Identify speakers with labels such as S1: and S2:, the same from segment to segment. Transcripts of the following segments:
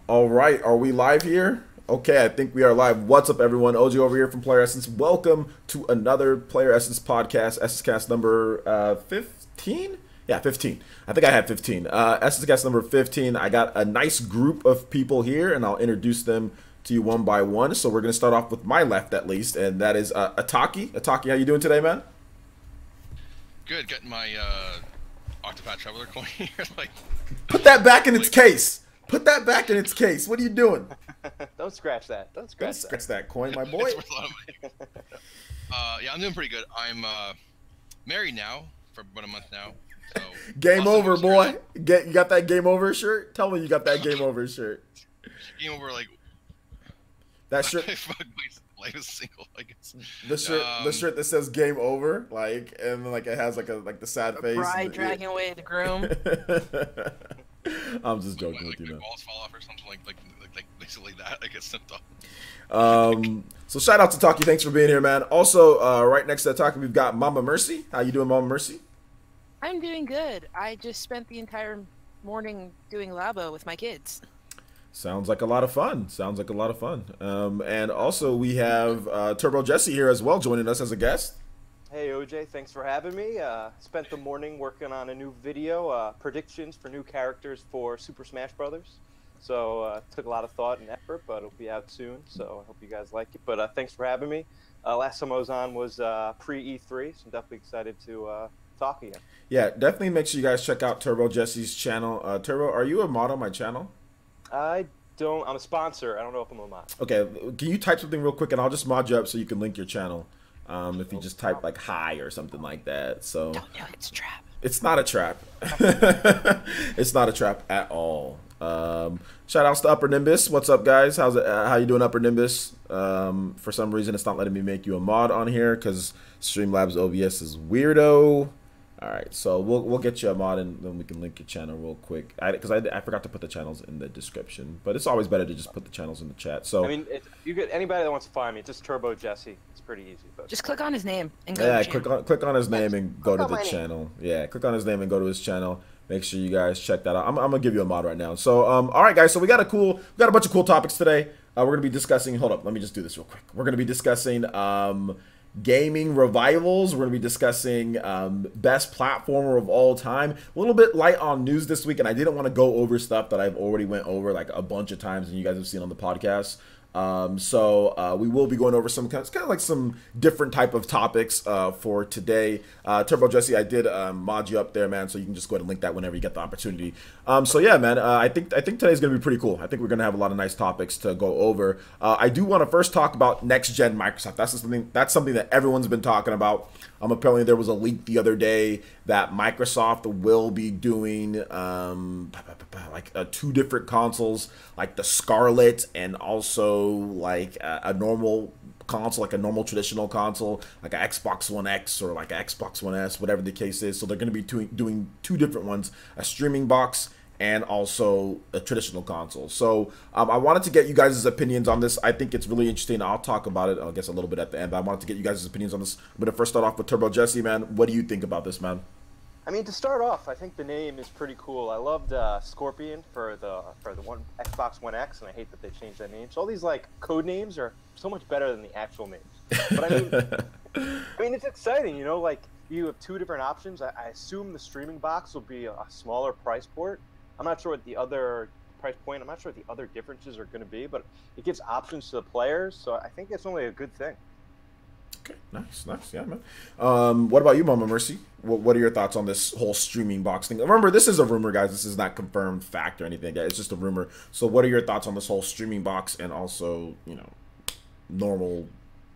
S1: All right, are we live here? Okay, I think we are live. What's up, everyone? OG over here from Player Essence. Welcome to another Player Essence podcast, EssenceCast number 15? Yeah, 15. I think I had 15. EssenceCast number 15. I got a nice group of people here, and I'll introduce them to you one by one. So we're going to start off with my left, at least, and that is Ataki. Ataki, how you doing today, man?
S2: Good, getting my Octopath Traveler coin here. Like,
S1: Put that back in its case. Put that back in its case. What are you doing?
S3: Don't scratch that. Don't scratch that.
S1: Scratch that coin, my boy.
S2: it's worth a lot of money. Yeah, I'm doing pretty good. I'm married now for about a month now. So
S1: Game over, boy. You got that game over shirt? Tell me you got that game over shirt.
S2: Game over, like
S1: that shirt.
S2: Life is single, I guess.
S1: The shirt that says "Game Over," like, and like it has like the sad face.
S4: Bride dragging away the groom.
S1: I'm just joking with you, man.
S2: Balls fall off or something like basically that. I get sent off.
S1: So shout out to Taki. Thanks for being here, man. Also, right next to Taki, we've got Mama Mercy. How you doing, Mama Mercy?
S4: I'm doing good. I just spent the entire morning doing Labo with my kids.
S1: Sounds like a lot of fun. Sounds like a lot of fun. And also we have Turbo Jesse here as well, joining us as a guest.
S3: Hey OJ, thanks for having me. Spent the morning working on a new video, predictions for new characters for Super Smash Brothers. So took a lot of thought and effort, but it'll be out soon. So I hope you guys like it. But thanks for having me. Last time I was on was pre-E3, so I'm definitely excited to talk again.
S1: Yeah, definitely make sure you guys check out Turbo Jesse's channel. Turbo, are you a mod on my channel?
S3: I don't. I'm a sponsor. I don't know if I'm a mod.
S1: Okay, can you type something real quick and I'll just mod you up so you can link your channel. If you just type like hi or something like that. So
S4: Don't know it's a trap.
S1: it's not a trap. It's not a trap at all. Shout outs to Upper Nimbus. What's up, guys? How's it? How you doing, Upper Nimbus? For some reason, it's not letting me make you a mod on here because Streamlabs OBS is weirdo. All right, so we'll get you a mod and then we can link your channel real quick. Because I forgot to put the channels in the description, but it's always better to just put the channels in the chat. So
S3: I mean, you get anybody that wants to find me, just Turbo Jesse. It's pretty easy. But
S4: Just click on his name and go.
S1: yeah,
S4: to
S1: click on his name and go to
S4: on
S1: the
S4: my name.
S1: channel. Yeah, click on his name and go to his channel. Make sure you guys check that out. I'm gonna give you a mod right now. So all right, guys. So we got a bunch of cool topics today. We're gonna be discussing. Hold up, let me just do this real quick. We're gonna be discussing gaming revivals. We're going to be discussing best platformer of all time. A little bit light on news this week, and I didn't want to go over stuff that I've already went over like a bunch of times and you guys have seen on the podcast. So we will be going over some kind of like some different type of topics for today. Turbo Jesse, I did mod you up there, man, so you can just go ahead and link that whenever you get the opportunity. So yeah, man, I think today's gonna be pretty cool. I think we're gonna have a lot of nice topics to go over. I do want to first talk about NextGen Microsoft. That's something that everyone's been talking about. Apparently there was a leak the other day that Microsoft will be doing like two different consoles, like the Scarlet and also like a normal console, like a normal traditional console, like an Xbox One X or like an Xbox One S, whatever the case is. So they're going to be doing two different ones, a streaming box and also a traditional console. So I wanted to get you guys' opinions on this. I think it's really interesting. I'll talk about it, I guess, a little bit at the end. But I wanted to get you guys' opinions on this. I'm going to first start off with Turbo Jesse, man. What do you think about this, man?
S3: I mean, to start off, I think the name is pretty cool. I loved Scorpion for the Xbox One X, and I hate that they changed that name. So all these like code names are so much better than the actual names. But I mean, it's exciting, you know. Like you have two different options. I assume the streaming box will be a smaller price port. I'm not sure what the other price point. I'm not sure what the other differences are going to be, but it gives options to the players. So I think it's only a good thing.
S1: Okay, nice, yeah, man. What about you, Mama Mercy? What are your thoughts on this whole streaming box thing? Remember, this is a rumor, guys. This is not confirmed fact or anything. It's just a rumor. So, what are your thoughts on this whole streaming box and also, you know, normal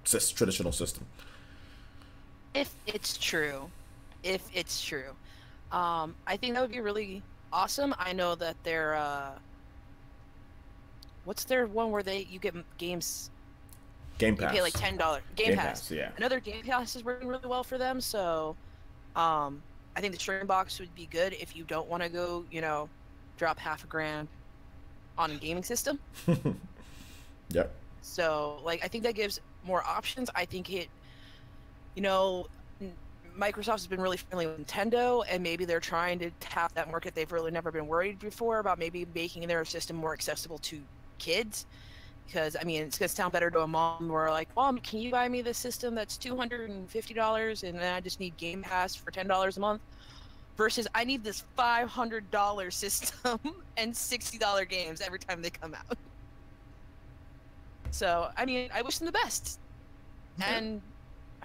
S1: traditional system?
S4: If it's true, I think that would be really awesome. I know that they're what's their one where you get games.
S1: Game Pass.
S4: You pay like $10. Game Pass.
S1: Yeah.
S4: Another Game Pass is working really well for them, so I think the streaming box would be good if you don't want to go, you know, drop $50,000 on a gaming system.
S1: Yep.
S4: So, like, I think that gives more options. I think it, you know, Microsoft has been really friendly with Nintendo, and maybe they're trying to tap that market. They've really never been worried before about maybe making their system more accessible to kids. Because, I mean, it's going to sound better to a mom where like, Mom, can you buy me this system that's $250 and then I just need Game Pass for $10 a month? Versus I need this $500 system and $60 games every time they come out. So, I mean, I wish them the best. Okay. And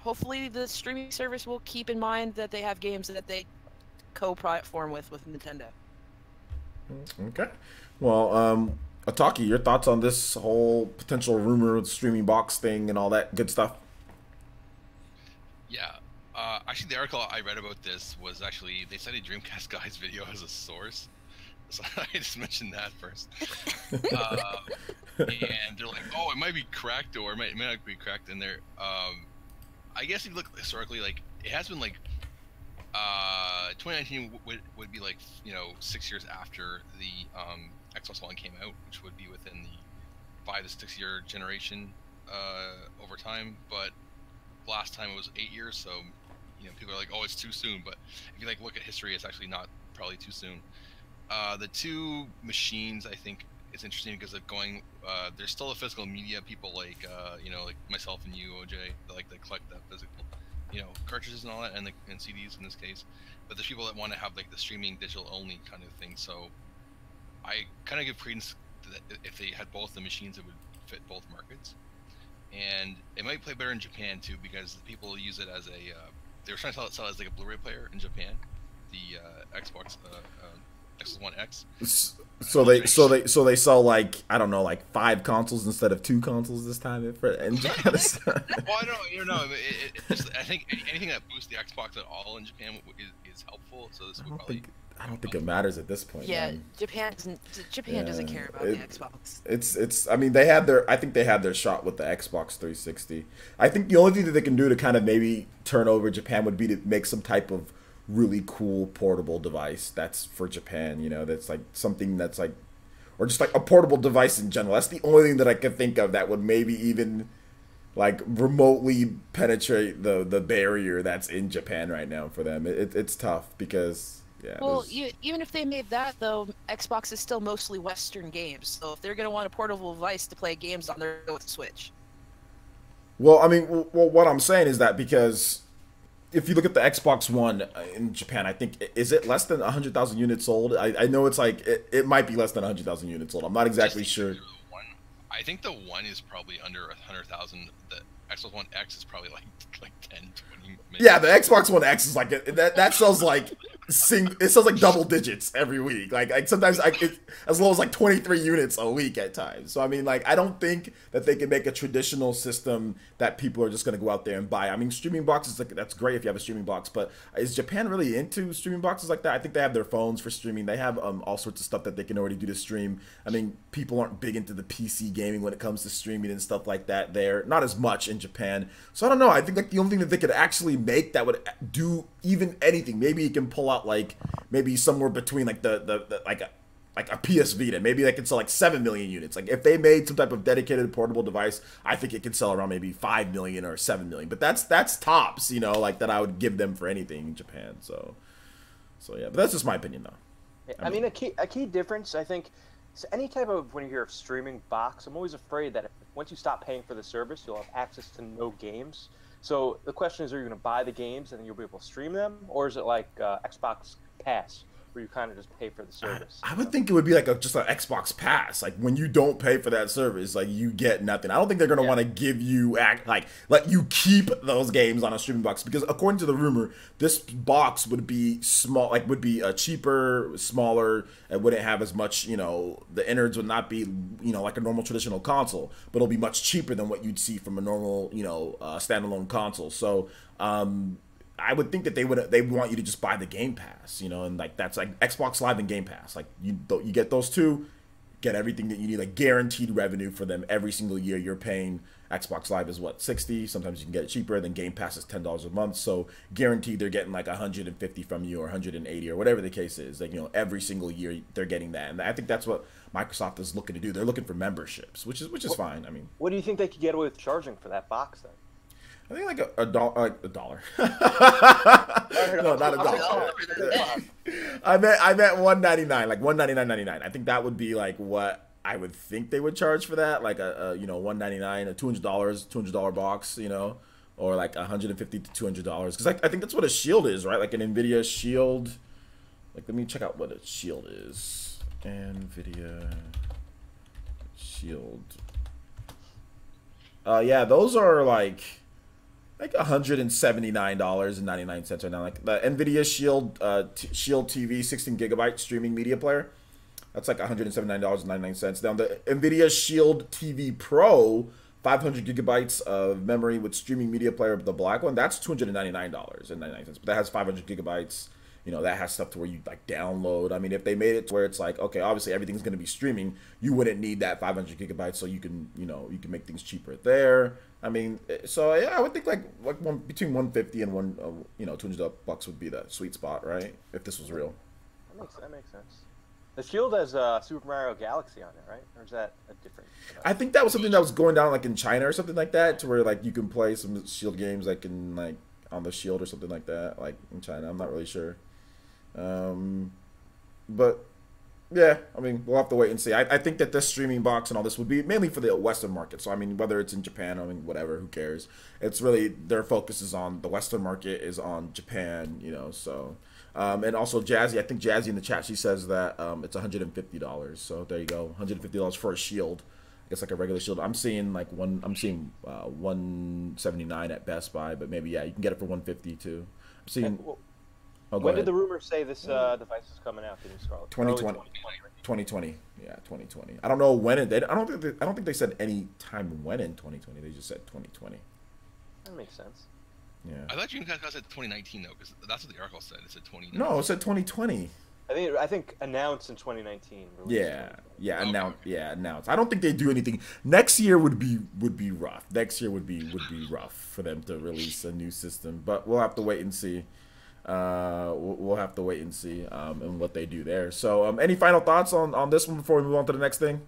S4: hopefully the streaming service will keep in mind that they have games that they co-platform with Nintendo.
S1: Okay. Well, Ataki, your thoughts on this whole potential rumor of the streaming box thing and all that good stuff?
S2: Yeah. Actually, the article I read about this was actually, they cited Dreamcast Guy's video as a source. So I just mentioned that first. And they're like, oh, it might be cracked or it might not be cracked in there. I guess if you look historically, like, it has been like, 2019 would be like, 6 years after the Xbox One came out, which would be within the 5 to 6 year generation over time. But last time it was 8 years, so people are like, oh, it's too soon. But if you like look at history, it's actually not probably too soon. The two machines, I think it's interesting because of going. There's still a physical media people like like myself and you, OJ, that like to collect the physical, cartridges and all that, and CDs in this case. But there's people that want to have like the streaming digital only kind of thing. So I kind of give credence to that. If they had both the machines, it would fit both markets, and it might play better in Japan too because people use it as a. They were trying to sell it as like a Blu-ray player in Japan, the Xbox One X.
S1: So they sell like, I don't know, like 5 consoles instead of 2 consoles this time in Japan.
S2: Well, I don't know. I think anything that boosts the Xbox at all in Japan is helpful. So this would probably.
S1: I don't think it matters at this point.
S4: Yeah,
S1: man.
S4: Japan doesn't care about the Xbox.
S1: It's. I mean, I think they had their shot with the Xbox 360. I think the only thing that they can do to kind of maybe turn over Japan would be to make some type of really cool portable device that's for Japan. That's like something that's like, or just like a portable device in general. That's the only thing that I can think of that would maybe even like remotely penetrate the barrier that's in Japan right now for them. It's tough because. Yeah,
S4: well, even if they made that, though, Xbox is still mostly Western games. So if they're going to want a portable device to play games on, they're going to Switch.
S1: Well, I mean, what I'm saying is that because if you look at the Xbox One in Japan, I think, is it less than 100,000 units sold? I know it's like, it might be less than 100,000 units sold. I'm not exactly sure.
S2: I think the one is probably under 100,000. The Xbox One X is probably like 10, 20. Maybe.
S1: Yeah, the Xbox One X is like, that sells like... it sells like double digits every week. Like sometimes as low as like 23 units a week at times. So I mean, like, I don't think that they can make a traditional system that people are just going to go out there and buy. I mean, streaming boxes, that's great if you have a streaming box, but is Japan really into streaming boxes like that? I think they have their phones for streaming. They have all sorts of stuff that they can already do to stream. I mean, people aren't big into the PC gaming when it comes to streaming and stuff like that there. Not as much in Japan. So I don't know. I think like the only thing that they could actually make that would do even anything, maybe it can pull out like maybe somewhere between like the like a PS Vita. Maybe they could sell like 7 million units. Like if they made some type of dedicated portable device, I think it could sell around maybe 5 million or 7 million. But that's tops, like that I would give them for anything in Japan. So yeah, but that's just my opinion though.
S3: I mean a key difference, I think, is any type of, when you hear of streaming box, I'm always afraid that once you stop paying for the service, you'll have access to no games. So the question is, are you going to buy the games and then you'll be able to stream them? Or is it like Xbox Pass, where you kind of just pay for the service?
S1: I would think it would be like just an Xbox Pass. Like when you don't pay for that service, like you get nothing. I don't think they're going to want to give you, let you keep those games on a streaming box. Because according to the rumor, this box would be small, like would be cheaper, smaller. It wouldn't have as much, the innards would not be, like a normal traditional console. But it'll be much cheaper than what you'd see from a normal, standalone console. So, I would think that they want you to just buy the Game Pass, and like that's like Xbox Live and Game Pass. Like you get those two, get everything that you need, like guaranteed revenue for them every single year. You're paying Xbox Live is what, $60. Sometimes you can get it cheaper. Then Game Pass is $10 a month. So guaranteed they're getting like 150 from you or 180 or whatever the case is. Like every single year they're getting that, and I think that's what Microsoft is looking to do. They're looking for memberships, which is fine. I mean,
S3: what do you think they could get away with charging for that box then?
S1: I think like a dollar, like a dollar. No, not a dollar. I meant 199, like 199.99. I think that would be like what I would think they would charge for that, like a you know 199, a $200 box, you know, or like $150 to $200 because I think that's what a Shield is, right? Like an Nvidia Shield. Like let me check out what a Shield is. Nvidia Shield. Yeah, those are like $179.99 right now. Like the Nvidia Shield Shield TV 16 gigabyte streaming media player. That's like $179.99. Now the Nvidia Shield TV Pro 500 gigabytes of memory with streaming media player, the black one, that's $299.99. But that has 500 gigabytes. You know, that has stuff to where you like download. I mean, if they made it to where it's like, okay, obviously everything's going to be streaming, you wouldn't need that 500 gigabytes, so you can, you know, you can make things cheaper there. I mean, so yeah, I would think like between 150 and you know, $200 would be the sweet spot, right? If this was real.
S3: That makes sense. The Shield has Super Mario Galaxy on it, right? Or is that a different?
S1: I think that was something that was going down like in China or something like that, to where like you can play some Shield games like in like on the Shield or something like that, like in China. I'm not really sure. But yeah, I mean, we'll have to wait and see. I think that this streaming box and all this would be mainly for the Western market. So I mean, whether it's in Japan, I mean, whatever, who cares? It's really their focus is on the Western market, is on Japan, you know. So and also Jazzy, I think Jazzy in the chat, she says that it's $150. So there you go, $150 for a Shield. I guess like a regular Shield. I'm seeing 179 at Best Buy, but maybe yeah, you can get it for 150 too. I'm seeing.
S3: When did the rumors say this device is coming out?
S1: 2020. 2020. Yeah, 2020. I don't know when it. I don't think they said any time when in 2020. They just said 2020.
S3: That makes sense.
S1: Yeah.
S2: I thought you guys said 2019 though, because that's what the article said. It said 2019.
S1: No, it said 2020.
S3: I think announced in 2019.
S1: Yeah, announced. I don't think they do anything. Next year would be rough. Next year would be rough for them to release a new system. But we'll have to wait and see. We'll have to wait and see and what they do there. So any final thoughts on this one before we move on to the next thing?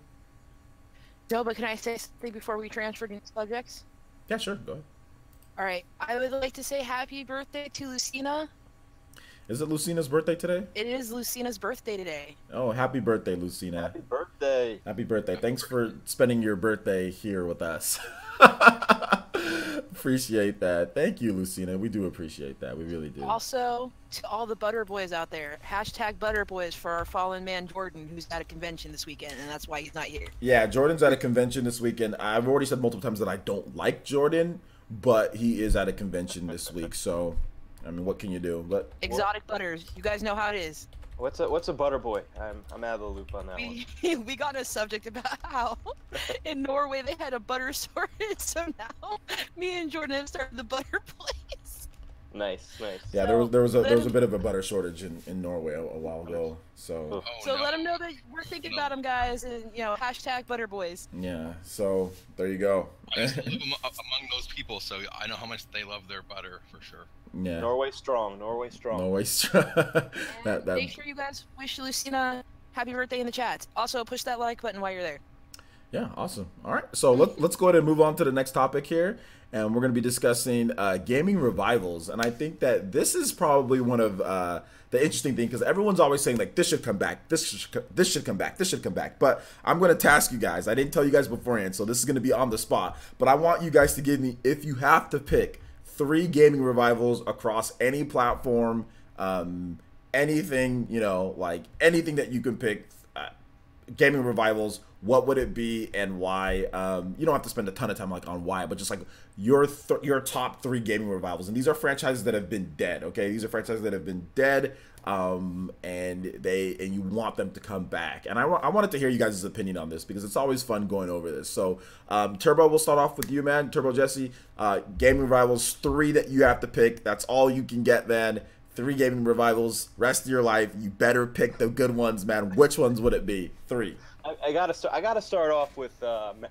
S4: No, but can I say something before we transfer into subjects?
S1: Yeah, sure, go ahead.
S4: All right, I would like to say happy birthday to Lucina.
S1: Is it Lucina's birthday today?
S4: It is Lucina's birthday today.
S1: Oh, happy birthday, Lucina.
S3: Happy birthday.
S1: Happy birthday. Thanks for spending your birthday here with us. Appreciate that. Thank you, Lucina. We do appreciate that. We really do.
S4: Also, to all the Butter Boys out there, hashtag Butter Boys for our fallen man Jordan, who's at a convention this weekend, and that's why he's not here.
S1: Yeah, Jordan's at a convention this weekend. I've already said multiple times that I don't like Jordan, but he is at a convention this week, so I mean, what can you do? But
S4: Exotic Butters, you guys know how it is.
S3: What's a butter boy? I'm out of the loop on that one.
S4: We got a subject about how in Norway they had a butter shortage, so now me and Jordan have started the butter place.
S3: Nice.
S1: Yeah, there was a bit of a butter shortage in Norway a while ago. So
S4: let them know that we're thinking about them, guys, and hashtag Butter Boys.
S1: Yeah, so there you go.
S2: I used to live among those people, so I know how much they love their butter for sure.
S1: Yeah.
S3: Norway strong.
S1: Make
S4: sure you guys wish Lucina happy birthday in the chat. Also, push that like button while you're there.
S1: Yeah, awesome. All right, so let's go ahead and move on to the next topic here, and we're going to be discussing gaming revivals. And I think that this is probably one of the interesting things, because everyone's always saying like this should come back, this should come back. But I'm going to task you guys. I didn't tell you guys beforehand, so this is going to be on the spot. But I want you guys to give me, if you have to pick 3 gaming revivals across any platform, anything, like anything that you can pick, gaming revivals, what would it be and why? You don't have to spend a ton of time on why, but just like your top 3 gaming revivals. And these are franchises that have been dead, okay? These are franchises that have been dead, and you want them to come back. And I wanted to hear you guys' opinion on this, because it's always fun going over this. So Turbo, we'll start off with you, man. Turbo Jesse, gaming revivals, 3 that you have to pick. That's all you can get, man. 3 gaming revivals, rest of your life. You better pick the good ones, man. Which ones would it be? 3.
S3: I gotta start off with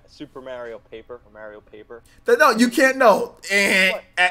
S3: Super Mario Paper. Mario Paper.
S1: No, you can't. No,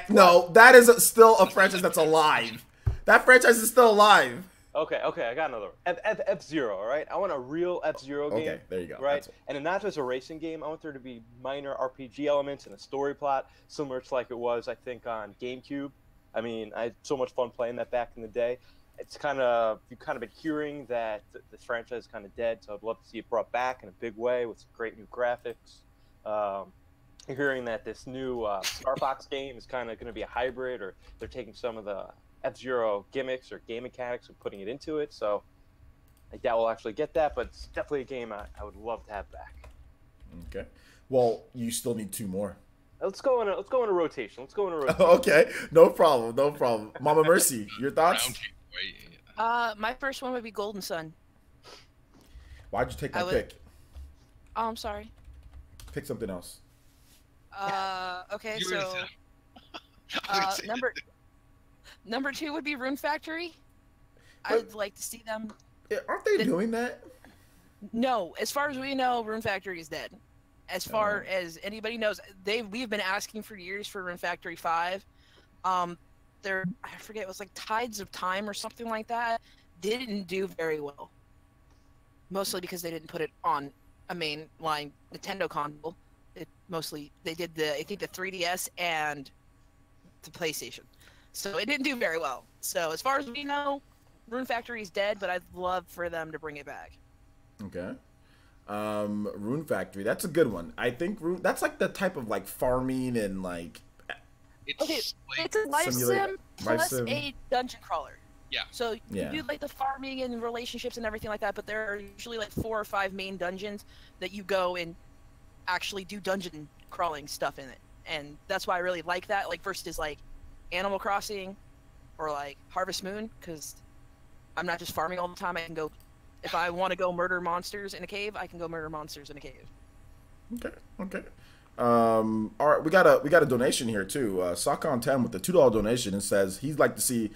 S1: no, that is still a franchise that's alive. That franchise is still alive.
S3: Okay, I got another one. F-Zero, all right? I want a real F-Zero game.
S1: Okay, there you go.
S3: Right? And not just a racing game. I want there to be minor RPG elements and a story plot, similar to like it was, I think, on GameCube. I mean, I had so much fun playing that back in the day. It's kind of, you've kind of been hearing that this franchise is kind of dead, so I'd love to see it brought back in a big way with some great new graphics. You're hearing that this new Star Fox game is kind of going to be a hybrid, or they're taking some of the F-Zero gimmicks or game mechanics and putting it into it. So I doubt we'll actually get that, but it's definitely a game I would love to have back.
S1: Okay. Well, you still need 2 more.
S3: Let's go in a rotation.
S1: Okay, no problem. Mama Mercy, your thoughts?
S4: My first one would be Golden Sun.
S1: Why'd you take my pick?
S4: Oh, I'm sorry.
S1: Pick something else.
S4: Okay, so number 2 would be Rune Factory. I'd like to see them.
S1: Aren't they doing that?
S4: No, as far as we know, Rune Factory is dead. As far as anybody knows, we've been asking for years for Rune Factory 5. I forget, it was like Tides of Time or something like that. Didn't do very well. Mostly because they didn't put it on a mainline Nintendo console. They did I think the 3DS and the PlayStation. So it didn't do very well. So as far as we know, Rune Factory is dead, but I'd love for them to bring it back.
S1: Okay. Rune Factory, that's a good one. I think that's like the type of like farming and like
S2: it's
S4: a life sim plus a dungeon crawler.
S2: Yeah.
S4: So you do like the farming and relationships and everything like that, but there are usually like 4 or 5 main dungeons that you go and actually do dungeon crawling stuff in it. And that's why I really like that. Like versus like Animal Crossing or like Harvest Moon, because I'm not just farming all the time. I can go, if I want to go murder monsters in a cave, I can go murder monsters in a cave.
S1: Okay. All right, we got a donation here too. Sakon10 with the $2 donation and says he'd like to see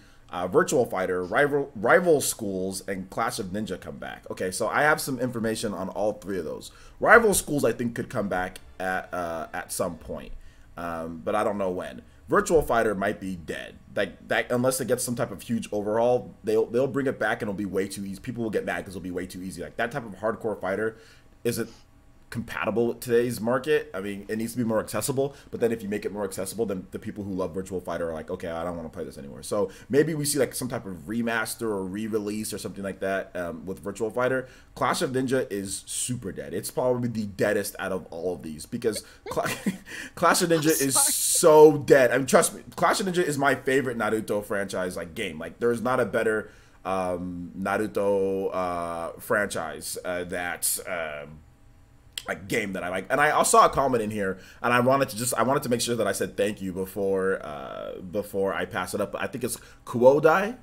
S1: Virtual Fighter, Rival Schools, and Clash of Ninja come back. Okay, so I have some information on all 3 of those. Rival Schools I think could come back at some point, but I don't know when. Virtual Fighter might be dead. Like that, unless it gets some type of huge overhaul, they'll bring it back and it'll be way too easy. People will get mad because it'll be way too easy. Like that type of hardcore fighter isn't compatible with today's market. I mean, it needs to be more accessible, but then if you make it more accessible, then the people who love Virtual Fighter are like, okay, I don't want to play this anymore. So maybe we see like some type of remaster or re-release or something like that with Virtual Fighter. Clash of Ninja is super dead. It's probably the deadest out of all of these because Clash of Ninja is so dead. I mean, trust me, Clash of Ninja is my favorite Naruto franchise game. Like there's not a better Naruto franchise that's like game that I like. And I saw a comment in here, and I wanted to make sure that I said thank you before I pass it up. I think it's Kyodai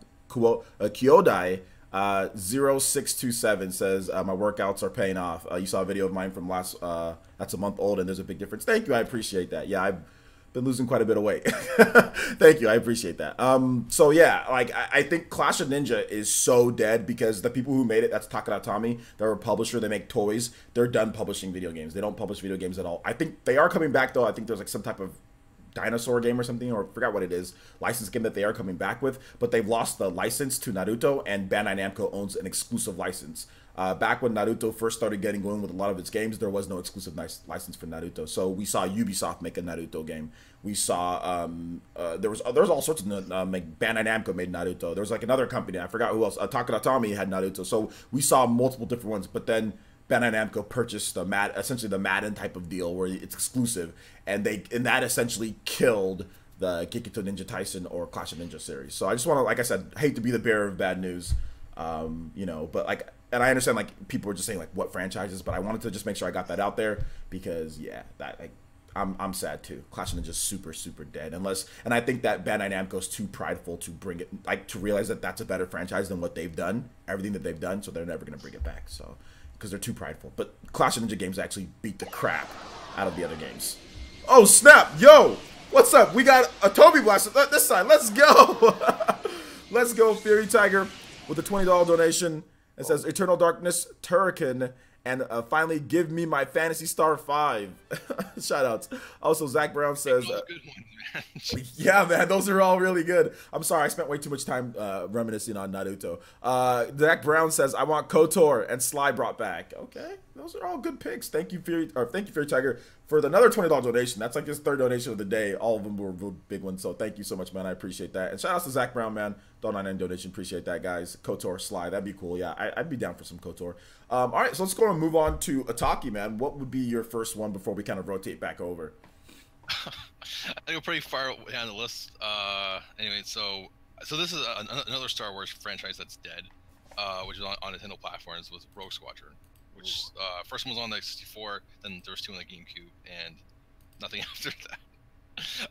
S1: 0627 says my workouts are paying off. You saw a video of mine from that's a month old, and there's a big difference. Thank you, I appreciate that. Yeah, I've been losing quite a bit of weight. Thank you, I appreciate that. So yeah, like I think Clash of Ninja is so dead because the people who made it, that's Takara, they're a publisher, they make toys, they're done publishing video games. They don't publish video games at all. I think they are coming back though. I think there's like some type of dinosaur game or something, or I forgot what it is, license game that they are coming back with, but they've lost the license to Naruto, and Bandai Namco owns an exclusive license. Back when Naruto first started getting going with a lot of its games, there was no exclusive license for Naruto. So we saw Ubisoft make a Naruto game. We saw there's all sorts of Bandai Namco made Naruto. There was like another company, I forgot who else. Takara had Naruto. So we saw multiple different ones, but then Bandai Namco purchased essentially the Madden type of deal where it's exclusive, and that essentially killed the Gekitou Ninja Tyson or Clash of Ninja series. So I just want to, like I said, hate to be the bearer of bad news, but like, and I understand like people were just saying like what franchises, but I wanted to just make sure I got that out there because yeah, that like I'm sad too. Clash of Ninja is super dead and I think that Bandai Namco's too prideful to bring it, like to realize that that's a better franchise than what they've done, everything that they've done, so they're never gonna bring it back. So because they're too prideful. But Clash of Ninja games actually beat the crap out of the other games. Oh snap, yo, what's up? We got a Toby Blaster this side. Let's go. Let's go, Fury Tiger with a $20 donation. It says Eternal Darkness, Turrican, And finally, give me my Phantasy Star 5. Shoutouts. Also, Zach Brown says,
S2: Good ones, man.
S1: yeah, man, those are all really good. I'm sorry, I spent way too much time reminiscing on Naruto. Zach Brown says, I want KOTOR and Sly brought back. Okay, those are all good picks. Thank you, Fury Tiger, for another $20 donation. That's like his third donation of the day. All of them were big ones, so thank you so much, man. I appreciate that. And shout outs to Zach Brown, man. $1.99 donation. Appreciate that, guys. KOTOR, Sly, that'd be cool. Yeah, I'd be down for some KOTOR. All right, so let's go and move on to Ataki, man. What would be your first one before we kind of rotate back over?
S2: I think we're pretty far down the list. Anyway, so this is another Star Wars franchise that's dead, which is on Nintendo platforms, was Rogue Squadron, which first one was on the 64, then there was 2 on the GameCube, and nothing after that.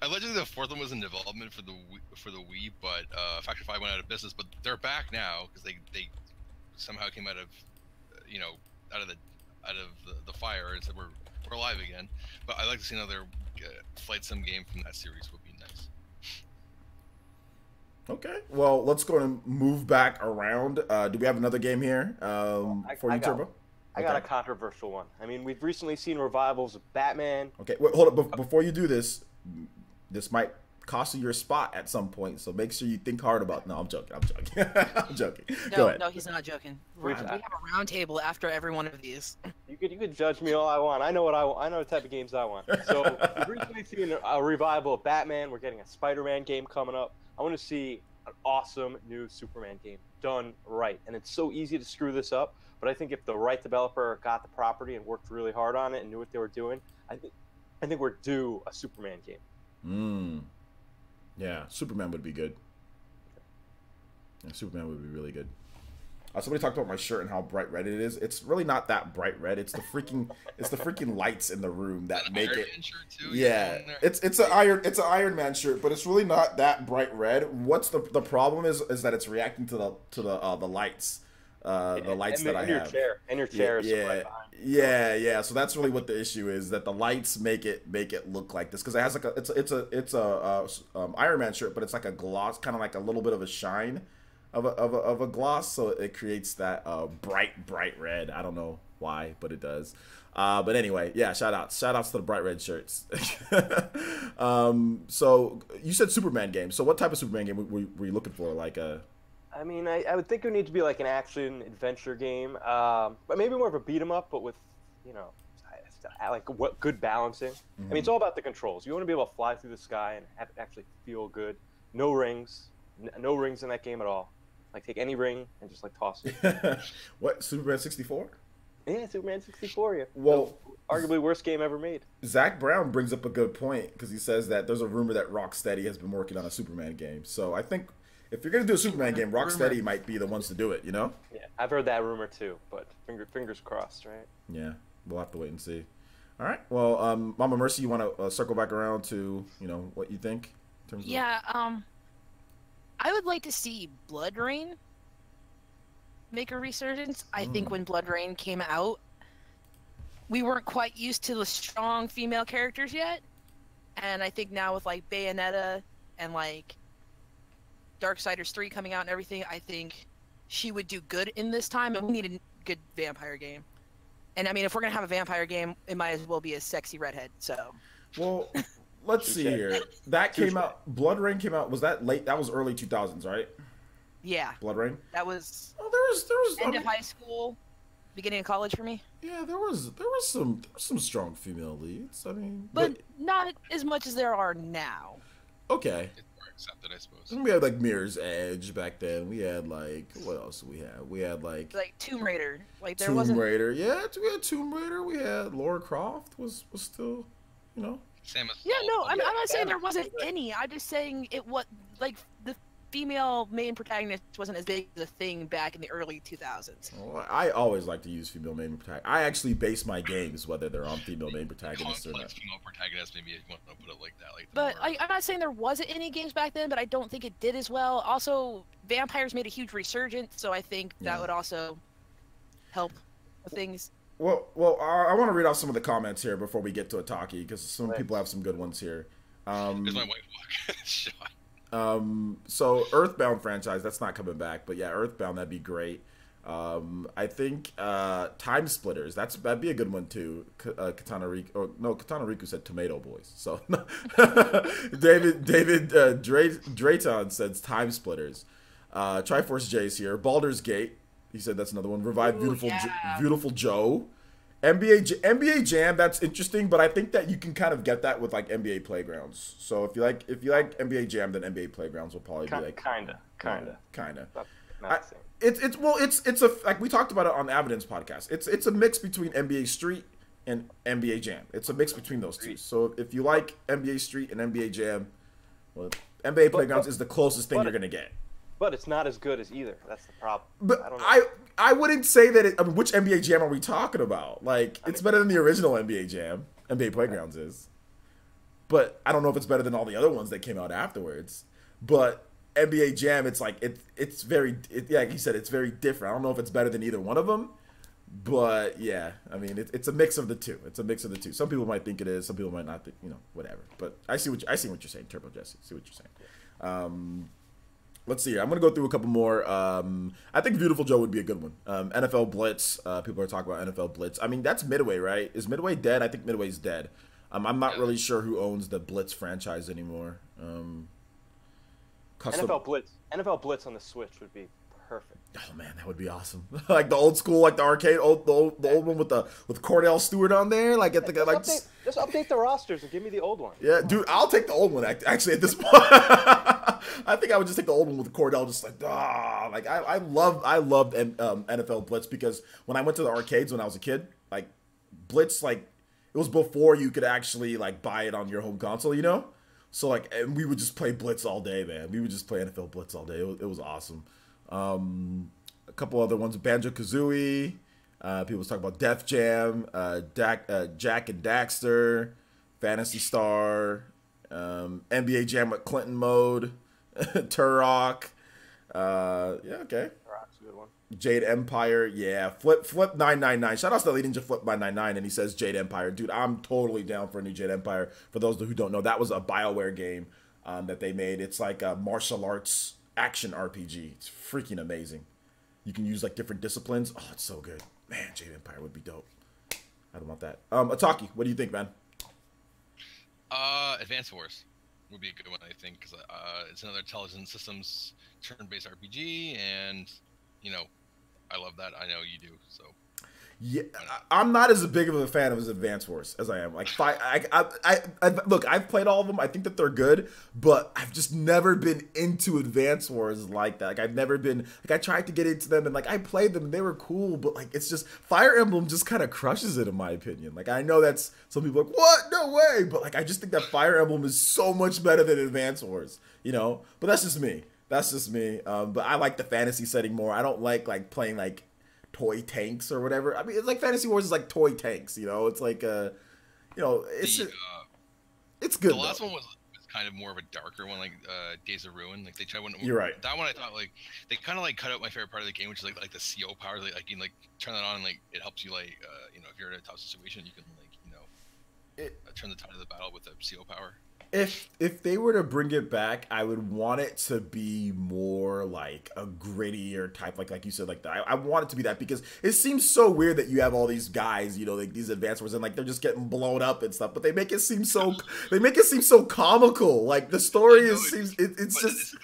S2: Allegedly, the 4th one was in development for the Wii, but Factor 5 went out of business. But they're back now because they somehow came out of the fire and said we're alive again. But I'd like to see another flight sim game from that series. Would be nice.
S1: Okay, well, let's go and move back around. Do we have another game here for you, Turbo?
S3: I got a controversial one. I mean, we've recently seen revivals of Batman.
S1: Okay, wait, hold up. Before you do this, this might cost you your spot at some point, so make sure you think hard about. No, I'm joking. I'm joking. Go ahead.
S4: No, he's not joking. We have a round table after every one of these.
S3: You could judge me all I want. I know what I want. I know the type of games I want. So we've recently seen a revival of Batman. We're getting a Spider-Man game coming up. I want to see an awesome new Superman game done right, and it's so easy to screw this up. But I think if the right developer got the property and worked really hard on it and knew what they were doing, I think we're due a Superman game.
S1: Yeah, Superman would be good. Yeah, Superman would be really good. Somebody talked about my shirt and how bright red it is. It's really not that bright red. It's the freaking lights in the room that make it.
S2: Shirt too,
S1: yeah, it's an Iron Man shirt, but it's really not that bright red. What's the problem is that it's reacting to the lights. The lights that I have.
S3: Your chair is
S1: yeah,
S3: right behind.
S1: Yeah. So that's really what the issue is, that the lights make it look like this, because it has like it's a Iron Man shirt, but it's like a gloss, kind of like a little bit of a shine of a gloss, so it creates that bright red. I don't know why, but it does. But anyway, yeah. Shout outs to the bright red shirts. So you said Superman game. So what type of Superman game were you looking for? Like a
S3: I mean, I would think it would need to be like an action adventure game, but maybe more of a beat 'em up, but with, like what good balancing. I mean, it's all about the controls. You want to be able to fly through the sky and have it actually feel good. No rings, no rings in that game at all. Like take any ring and just like toss it.
S1: What, Superman 64?
S3: Yeah, Superman 64. Yeah.
S1: Well,
S3: arguably worst game ever made.
S1: Zach Brown brings up a good point, because he says that there's a rumor that Rocksteady has been working on a Superman game. So I think if you're gonna do a Superman game, Rocksteady might be the ones to do it. Yeah,
S3: I've heard that rumor too, but fingers crossed, right?
S1: Yeah, we'll have to wait and see. All right. Well, Mama Mercy, you want to circle back around to what you think in terms of...
S4: I would like to see Blood Rain make a resurgence. I think when Blood Rain came out, we weren't quite used to the strong female characters yet, and I think now with like Bayonetta and like Darksiders 3 coming out and everything, I think she would do good in this time, and we need a good vampire game. And I mean, if we're gonna have a vampire game, it might as well be a sexy redhead. So,
S1: well, let's see here. That came out. Blood Rain came out. Was that late? That was early 2000s, right?
S4: Yeah.
S1: Blood Rain.
S4: That was.
S1: Oh, there was
S4: end of high school, beginning of college for me.
S1: Yeah, there was some strong female leads. I mean,
S4: but not as much as there are now.
S1: Okay.
S2: Accepted, I suppose.
S1: We had like Mirror's Edge back then. We had like, what else did we have? We had like
S4: Tomb Raider. Like there
S1: Tomb
S4: wasn't...
S1: Raider. Yeah, we had Tomb Raider. We had Lara Croft was still,
S2: Same as
S4: I'm not saying there wasn't any. I'm just saying it was like the female main protagonist wasn't as big as a thing back in the early 2000s.
S1: Well, I always like to use female main protagonist. I actually base my games whether they're on female main protagonists or not.
S2: Female protagonist, maybe you want to put it like that.
S4: But I'm not saying there wasn't any games back then, but I don't think it did as well. Also, vampires made a huge resurgence, so I think that would also help with things.
S1: Well, I want to read off some of the comments here before we get to Ataki, because some people have some good ones here.
S2: There's my white walk shot.
S1: So Earthbound franchise, that's not coming back, but yeah, Earthbound, that'd be great. I think Time Splitters. That'd be a good one too. Katana Riku, or no, Katana Riku said Tomato Boys. So David Drayton says Time Splitters. Triforce J's here. Baldur's Gate. He said that's another one. Revive Beautiful Joe. NBA Jam, that's interesting, but I think that you can kind of get that with like NBA Playgrounds. So if you like NBA Jam, then NBA Playgrounds will probably be like
S3: kinda.
S1: It's a, like we talked about it on the Evidence podcast. It's a mix between NBA Street and NBA Jam. It's a mix between those two. So if you like NBA Street and NBA Jam, well, NBA Playgrounds is the closest thing you're gonna get.
S3: But it's not as good as either. That's the problem.
S1: But
S3: I don't know.
S1: I wouldn't say that. I mean, which NBA Jam are we talking about? Like, it's better than the original NBA Jam. NBA Playgrounds is. But I don't know if it's better than all the other ones that came out afterwards. But NBA Jam, it's like it's very like you said, it's very different. I don't know if it's better than either one of them. But yeah, I mean, it's a mix of the two. It's a mix of the two. Some people might think it is. Some people might not think. You know, whatever. But I see what you're saying, Turbo Jesse. See what you're saying. Let's see here. I'm going to go through a couple more. I think Beautiful Joe would be a good one. NFL Blitz. People are talking about NFL Blitz. I mean, that's Midway, right? Is Midway dead? I think Midway's dead. I'm not really sure who owns the Blitz franchise anymore.
S3: NFL Blitz on the Switch would be perfect.
S1: Oh man, that would be awesome. Like the old school, like the arcade, the old one with Cordell Stewart on there. Like at the
S3: just update the rosters and give me the old one.
S1: Yeah, dude, I'll take the old one. Actually, at this point, I think I would just take the old one with Cordell. Just like like I loved NFL Blitz because when I went to the arcades when I was a kid, like Blitz, like it was before you could actually like buy it on your home console, you know. So like, and we would just play Blitz all day, man. We would just play NFL Blitz all day. It was awesome. A couple other ones, Banjo-Kazooie. People was talking about Def Jam, Jak and Daxter, Phantasy Star, NBA Jam with Clinton Mode, Turok. Yeah, okay.
S3: Turok's a good one.
S1: Jade Empire, yeah. Flip 999. Shout out to the lead ninja Flip 999, and he says Jade Empire. Dude, I'm totally down for a new Jade Empire. For those who don't know, that was a BioWare game that they made. It's like a martial arts action RPG. It's freaking amazing. You can use like different disciplines. Oh, it's so good. Man, Jade Empire would be dope. I don't want that. Ataki, what do you think, man?
S2: Advance Wars would be a good one, I think, because it's another intelligent systems turn-based RPG, and you know, I love that. I know you do. So
S1: yeah, I'm not as big of a fan of Advance Wars as I am. Like, look, I've played all of them. I think that they're good, but I've just never been into Advance Wars like that. Like, I've never been, like, I tried to get into them, and, like, I played them, and they were cool, but, like, it's just, Fire Emblem just kind of crushes it, in my opinion. Like, I know that's, some people are like, what? No way! But, like, I just think that Fire Emblem is so much better than Advance Wars, you know? But that's just me. That's just me. But I like the fantasy setting more. I don't like playing, like, toy tanks or whatever. I mean, it's like Fantasy Wars is like toy tanks, you know. It's like you know, it's good.
S2: The last one was kind of more of a darker one, like Days of Ruin. Like they tried one.
S1: You're right.
S2: That one I thought like they kind of like cut out my favorite part of the game, which is like the CO power. Like you can like turn that on and like it helps you like you know, if you're in a tough situation, you can like, you know, turn the tide of the battle with the CO power.
S1: If they were to bring it back, I would want it to be more like a grittier type, like you said, like that. I want it to be that because it seems so weird that you have all these guys, you know, like these Advance Wars, and like they're just getting blown up and stuff, but they make it seem so comical. Like the story it's just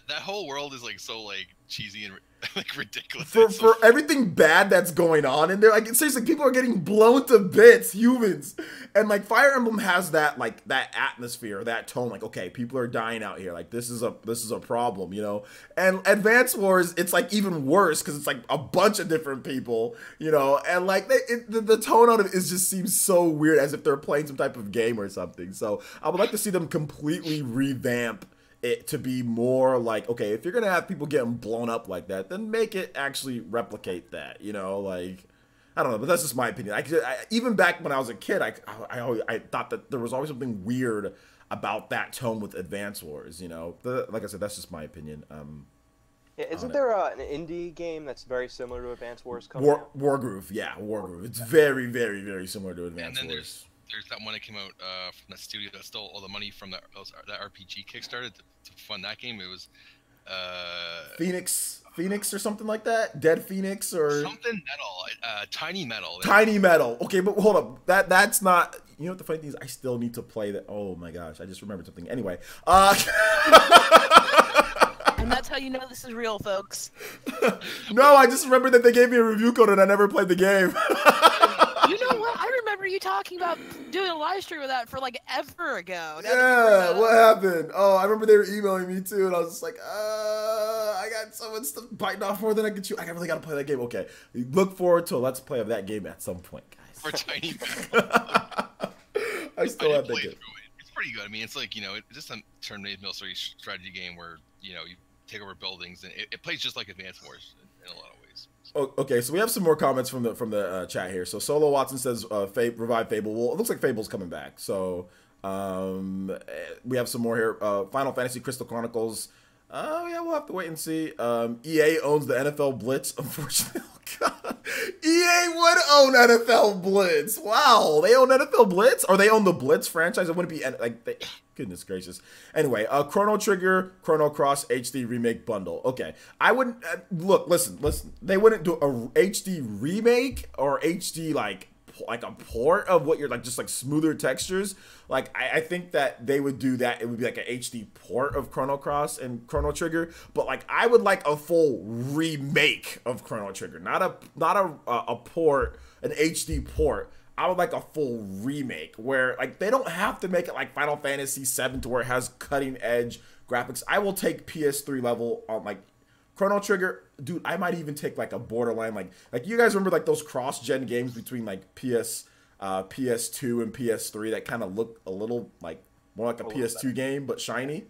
S2: that whole world is like so like cheesy and like ridiculous.
S1: For everything bad that's going on in there, like seriously, people are getting blown to bits, humans, and like Fire Emblem has that like that atmosphere, that tone. Like, okay, people are dying out here. Like this is a problem, you know. And Advance Wars, it's like even worse because it's like a bunch of different people, you know, and like the tone on it just seems so weird, as if they're playing some type of game or something. So I would like to see them completely revamp it to be more like, okay, if you're gonna have people getting blown up like that, then make it actually replicate that, you know. Like, I don't know, but that's just my opinion. Even back when I was a kid, I thought that there was always something weird about that tone with Advance Wars, you know. Like I said, that's just my opinion.
S3: Yeah, isn't there an indie game that's very similar to Advance Wars coming out?
S1: Wargroove, yeah, Wargroove. It's very, very, very similar to Advance Wars.
S2: There's that one that came out from that studio that stole all the money from that RPG Kickstarter to fund that game. It was
S1: Phoenix Phoenix or something like that? Dead Phoenix or
S2: something metal, Tiny Metal.
S1: Tiny Metal. Okay, but hold up. That's not. You know what the funny thing is? I still need to play that. Oh my gosh, I just remembered something. Anyway,
S4: and that's how you know this is real, folks.
S1: No, I just remembered that they gave me a review code and I never played the game.
S4: You know what? I remember you talking about doing a live stream of that for like ever ago.
S1: Yeah, what happened? Oh, I remember they were emailing me too, and I was just like, I got so much stuff biting off more than I can chew. I really got to play that game. Okay, look forward to a let's play of that game at some point, guys.
S2: For Tiny Metal.
S1: I still have that game.
S2: It's pretty good. I mean, it's like, you know, it's just a turn-based military strategy game where, you know, you take over buildings, and it plays just like Advance Wars in a lot of ways.
S1: Oh, okay, so we have some more comments from the chat here. So Solo Watson says, revive Fable. Well, it looks like Fable's coming back. So we have some more here. Final Fantasy Crystal Chronicles. Yeah, we'll have to wait and see. EA owns the NFL Blitz, unfortunately. Oh, God. EA would own NFL Blitz. Wow, they own NFL Blitz? Or they own the Blitz franchise? It wouldn't be like... Goodness gracious. Anyway, Chrono Trigger, Chrono Cross HD remake bundle. Okay, I wouldn't... look, listen. They wouldn't do a HD remake or HD, like a port of what you're like, just like smoother textures. Like I think that they would do that. It would be like an HD port of Chrono Cross and Chrono Trigger. But like I would like a full remake of Chrono Trigger, not a port, an HD port. I would like a full remake where like they don't have to make it like Final Fantasy VII to where it has cutting edge graphics. I will take PS3 level on like Chrono Trigger, dude. I might even take like a borderline like you guys remember like those cross-gen games between like PS2 and PS3 that kind of look a little like more like a PS2 game but shiny.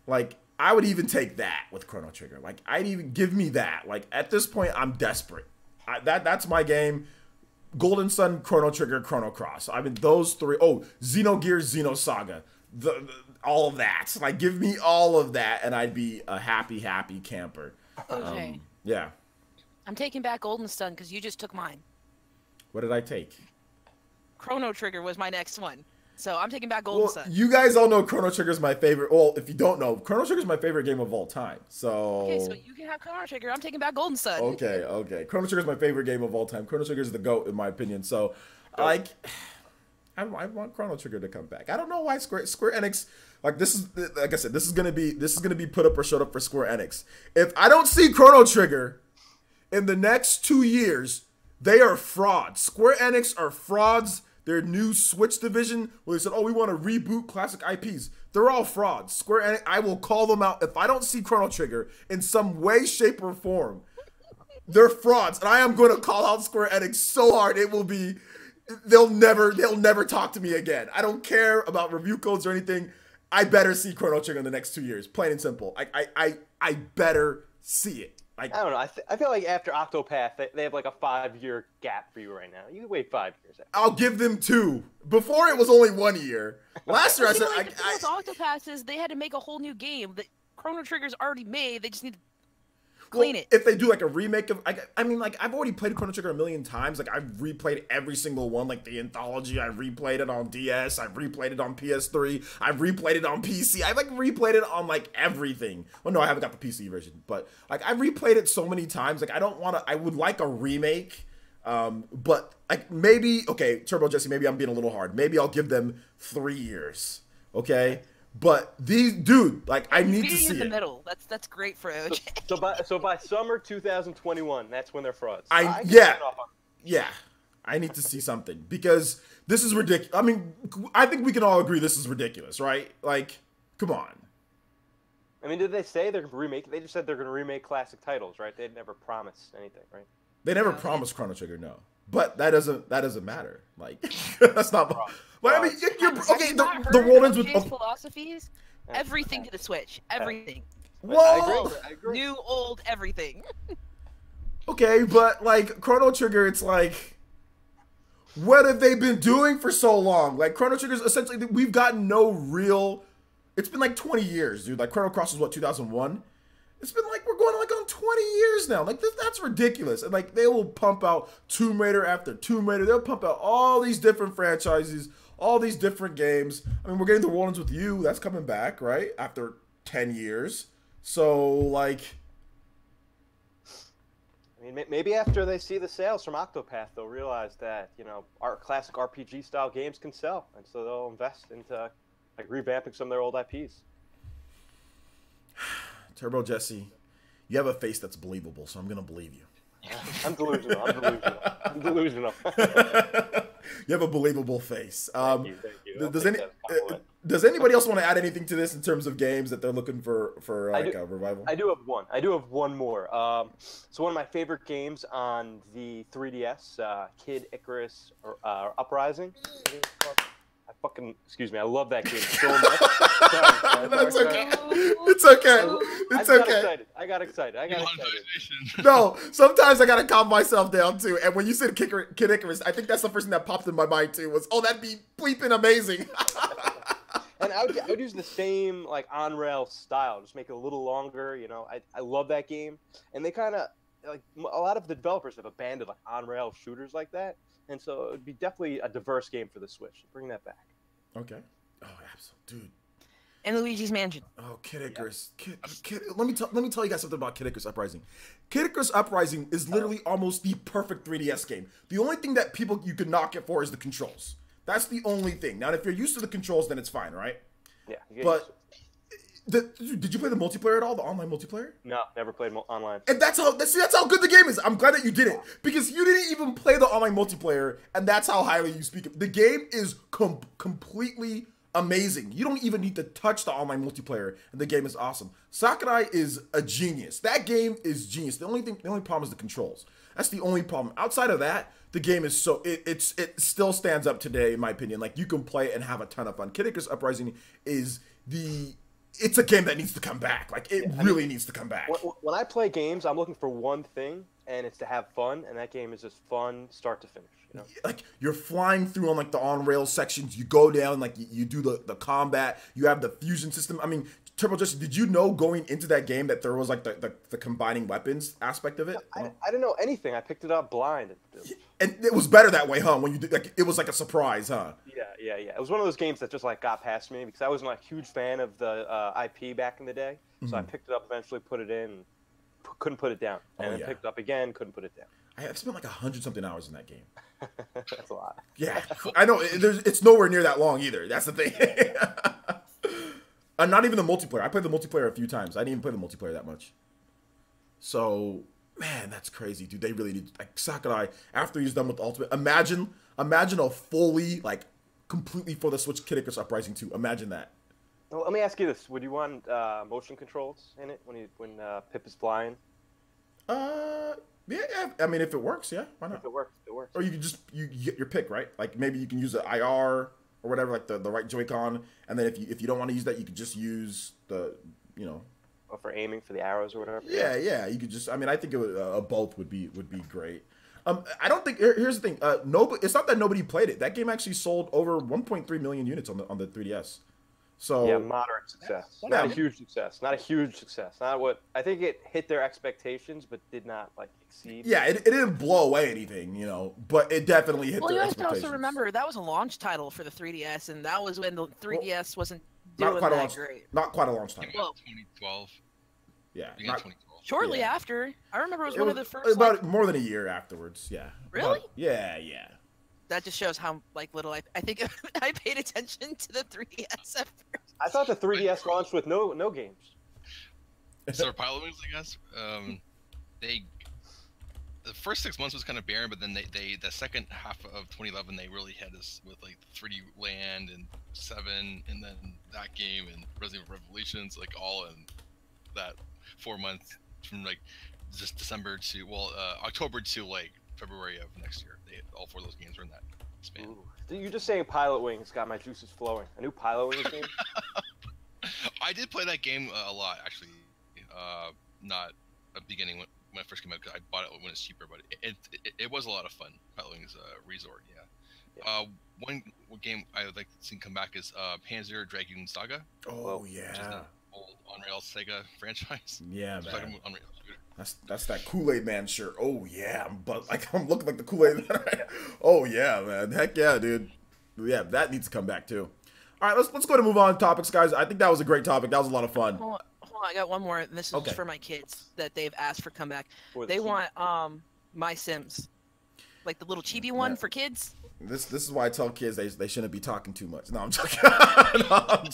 S1: Like I would even take that with Chrono Trigger. Like I'd even give me that. Like at this point, I'm desperate. That's my game. Golden Sun, Chrono Trigger, Chrono Cross. I mean, those three. Oh, Xenogears, Xenosaga. All of that. Like, give me all of that, and I'd be a happy camper.
S4: Okay.
S1: Yeah.
S4: I'm taking back Golden Sun because you just took mine.
S1: What did I take?
S4: Chrono Trigger was my next one. So I'm taking back Golden Sun.
S1: You guys all know Chrono Trigger is my favorite. Well, if you don't know, Chrono Trigger is my favorite game of all time. So
S4: okay, so you can have Chrono Trigger. I'm taking back Golden Sun.
S1: Okay. Chrono Trigger is my favorite game of all time. Chrono Trigger is the GOAT in my opinion. So, like, I want Chrono Trigger to come back. I don't know why Square Enix. Like this is like I said, this is gonna be put up or shut up for Square Enix. If I don't see Chrono Trigger in the next 2 years, they are frauds. Square Enix are frauds. Their new Switch division, where they said, "Oh, we want to reboot classic IPs." They're all frauds. Square Enix, I will call them out if I don't see Chrono Trigger in some way, shape, or form. They're frauds, and I am going to call out Square Enix so hard it will be. They'll never talk to me again. I don't care about review codes or anything. I better see Chrono Trigger in the next 2 years, plain and simple. I better see it. Like,
S3: I don't know. I feel like after Octopath, they have like a 5-year gap for you right now. You can wait 5 years.
S1: I'll give them 2. Before it was only 1 year. Last year I said,
S4: the thing with Octopath is they had to make a whole new game. The Chrono Trigger's already made. They just need to clean it.
S1: If they do like a remake of, I mean, like I've already played Chrono Trigger 1,000,000 times. Like I've replayed every single one, like the anthology. I replayed it on DS. I've replayed it on PS3. I've replayed it on PC. I've like replayed it on like everything. Well, no, I haven't got the PC version, but like I've replayed it so many times. Like I would like a remake. But like maybe, okay, Turbo Jesse, maybe I'm being a little hard. Maybe I'll give them 3 years. Okay. But these, dude, like I need to see
S4: in the
S1: it.
S4: Middle. That's great for OJ.
S3: So by summer 2021, that's when they're frauds.
S1: Yeah. I need to see something because this is ridiculous. I mean, I think we can all agree this is ridiculous, right? Like, come on.
S3: I mean, did they say they're remake? They just said they're going to remake classic titles, right? They'd never promised anything, right?
S1: They never promised Chrono Trigger, no. But that doesn't matter. Like that's not. But I mean, you're okay. The world ends with
S4: philosophies. Everything to the Switch. Everything.
S1: Whoa!
S3: I agree.
S4: New, old, everything.
S1: Okay, but like Chrono Trigger, it's like, what have they been doing for so long? Like Chrono Trigger's essentially, we've gotten no real. It's been like 20 years, dude. Like Chrono Cross was what, 2001? It's been like, we're going like on 20 years now. Like that's ridiculous. And like they will pump out Tomb Raider after Tomb Raider. They'll pump out all these different franchises, all these different games. I mean, we're getting the World Ends with You. That's coming back, right? After 10 years. So like,
S3: I mean, maybe after they see the sales from Octopath, they'll realize that, you know, our classic RPG style games can sell, and so they'll invest into like revamping some of their old IPs.
S1: Turbo Jesse, you have a face that's believable, so I'm gonna believe you.
S3: I'm delusional. I'm delusional.
S1: You have a believable face.
S3: Thank you.
S1: Does anybody else want to add anything to this in terms of games that they're looking for like a revival?
S3: I do have one. I do have one more. So one of my favorite games on the 3DS, Kid Icarus Uprising. Excuse me, I love that game so much. Sorry.
S1: That's okay. It's okay. It's okay.
S3: I got excited.
S1: No, sometimes I gotta calm myself down too. And when you said Kid Icarus, I think that's the first thing that popped in my mind too. Was that'd be bleeping amazing.
S3: And I would use the same like on rail style, just make it a little longer. You know, I love that game, and they kind of like a lot of the developers have abandoned like on rail shooters like that. And so it would be definitely a diverse game for the Switch. Bring that back.
S1: Okay. Oh, absolutely, dude.
S4: And Luigi's Mansion.
S1: Oh, Kid Icarus. Yeah. Let me tell you guys something about Kid Icarus Uprising. Kid Icarus Uprising is literally almost the perfect 3DS game. The only thing that you could knock it for is the controls. That's the only thing. Now, if you're used to the controls, then it's fine, right?
S3: Yeah.
S1: But did you play the multiplayer at all? The online multiplayer?
S3: No, never played online.
S1: And that's how good the game is. I'm glad that you did it because you didn't even play the online multiplayer, and that's how highly you speak it. The game is completely amazing. You don't even need to touch the online multiplayer, and the game is awesome. Sakurai is a genius. That game is genius. The only problem is the controls. That's the only problem. Outside of that, the game is it still stands up today, in my opinion. Like, you can play it and have a ton of fun. Kid Icarus Uprising is it's a game that needs to come back. Like, it really needs to come back.
S3: When I play games, I'm looking for one thing, and it's to have fun, and that game is just fun start to finish. You know?
S1: Like, you're flying through on, like, the on-rail sections. You go down, like, you do the combat. You have the fusion system. I mean, Turbo Jesse, did you know going into that game that there was, like, the combining weapons aspect of it?
S3: I didn't know anything. I picked it up blind.
S1: And it was better that way, huh? When you did, like, it was like a surprise, huh?
S3: Yeah. It was one of those games that just like got past me because I wasn't like, a huge fan of the IP back in the day. So I picked it up eventually, put it in, and couldn't put it down, and then picked it up again, couldn't put it down.
S1: I've spent like 100-something hours in that game.
S3: That's a lot.
S1: Yeah, I know. It's nowhere near that long either. That's the thing. Not even the multiplayer. I played the multiplayer a few times. I didn't even play the multiplayer that much. So, man, that's crazy, dude. They really need, like, Sakurai, after he's done with Ultimate, imagine a fully, like, completely for the Switch Kid Icarus Uprising 2. Imagine that.
S3: Well, let me ask you this: would you want motion controls in it when Pip is flying?
S1: Yeah. I mean, if it works, yeah, why not?
S3: If it works, it works.
S1: Or you can you get your pick, right? Like, maybe you can use the IR or whatever, like the right Joy-Con, and then if you don't want to use that, you could just use the, you know.
S3: Or for aiming for the arrows or whatever.
S1: Yeah. You could just. I mean, I think both would be great. I don't think. Here's the thing. It's not that nobody played it. That game actually sold over 1.3 million units on the 3DS. So
S3: yeah, moderate success. Not a huge success. Not what I think it hit their expectations, but did not like exceed.
S1: Yeah, it didn't blow away anything, you know, but it definitely hit their expectations. Well, you have to
S4: also remember that was a launch title for the 3DS, and that was when the 3DS wasn't doing that great.
S1: Not quite a launch title.
S2: Well, 2012.
S1: Yeah,
S2: 2012.
S4: Shortly after. I remember it was one of the first.
S1: About more than a year afterwards. Yeah.
S4: Really?
S1: Yeah.
S4: That just shows how little I think I paid attention to the 3DS at first.
S3: I thought the 3DS launched with no games.
S2: So Pilot Wings, I guess. The first 6 months was kind of barren, but then the second half of 2011 they really had us with like 3D Land and 7, and then that game and Resident Evil Revelations, like all in that 4 months from like just December to October to like February of next year. All 4 of those games were in that span.
S3: Ooh. You just saying Pilot Wings got my juices flowing. A new Pilot Wings game?
S2: I did play that game a lot, actually. Not a beginning when it first came out, because I bought it when it's cheaper, but it was a lot of fun. Pilot Wings Resort, yeah. One game I would like to see come back is Panzer Dragoon Saga.
S1: Oh, yeah.
S2: Which is the old on-rail Sega franchise.
S1: Yeah, man. That's that Kool-Aid Man shirt. Oh yeah, I'm looking like the Kool-Aid Man. Oh yeah, man. Heck yeah, dude. Yeah, that needs to come back too. All right, let's go to move on to topics, guys. I think that was a great topic. That was a lot of fun.
S4: Hold I got one more. And this is
S1: Okay.
S4: just for my kids that they've asked for comeback.
S3: Or the
S4: They
S3: key.
S4: want My Sims, like the little chibi one
S1: Yeah.
S4: for kids.
S1: This is why I tell kids they shouldn't be talking too much. No, I'm joking. No, I'm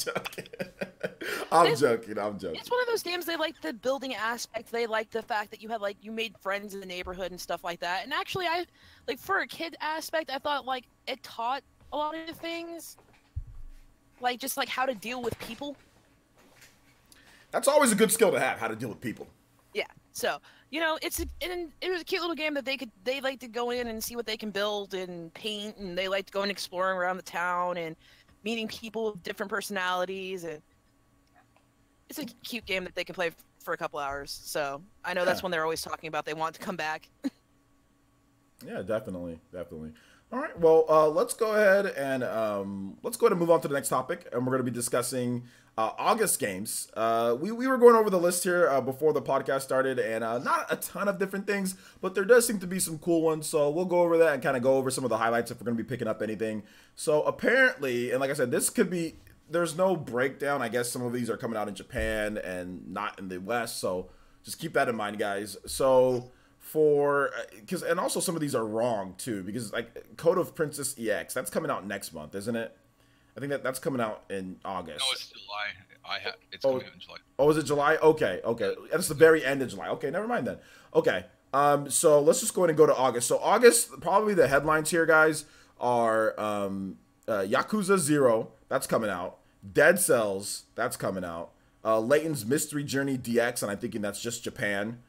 S1: joking. I'm joking.
S4: It's one of those games. They like the building aspect. They like the fact that you had you made friends in the neighborhood and stuff like that. And actually, I for a kid aspect, I thought it taught a lot of things, just how to deal with people.
S1: That's always a good skill to have, how to deal with people.
S4: Yeah. So it was a cute little game that they like to go in and see what they can build and paint, and they like to go and exploring around the town and meeting people with different personalities, and it's a cute game that they can play for a couple hours. So I know that's one they're always talking about. They want to come back.
S1: Yeah, definitely. All right, well, let's go ahead and move on to the next topic, and we're going to be discussing August games. We were going over the list here before the podcast started, and not a ton of different things, but there does seem to be some cool ones. So we'll go over that and kind of go over some of the highlights if we're going to be picking up anything. So apparently, and like I said, this could be. There's no breakdown. I guess some of these are coming out in Japan and not in the West, so just keep that in mind, guys. So and also some of these are wrong too, because Code of Princess EX, that's coming out next month, isn't it? I think that's coming out in August.
S2: No, it's July. It's coming out in July.
S1: Oh, is it July? Okay. That's the very end of July. Okay, never mind then. Okay. So let's just go ahead and go to August. So August, probably the headlines here, guys, are Yakuza 0, that's coming out. Dead Cells, that's coming out. Layton's Mystery Journey DX, and I'm thinking that's just Japan.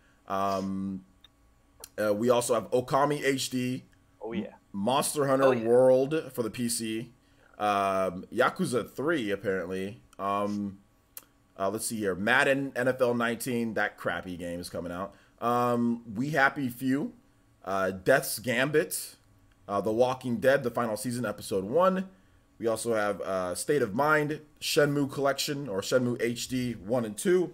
S1: We also have Okami HD.
S3: Oh yeah.
S1: Monster Hunter World for the PC. Yakuza 3 apparently. Let's see here. Madden NFL 19, that crappy game is coming out. We Happy Few. Death's Gambit. The Walking Dead, the final season, episode 1. We also have State of Mind, Shenmue Collection, or Shenmue HD 1 and 2.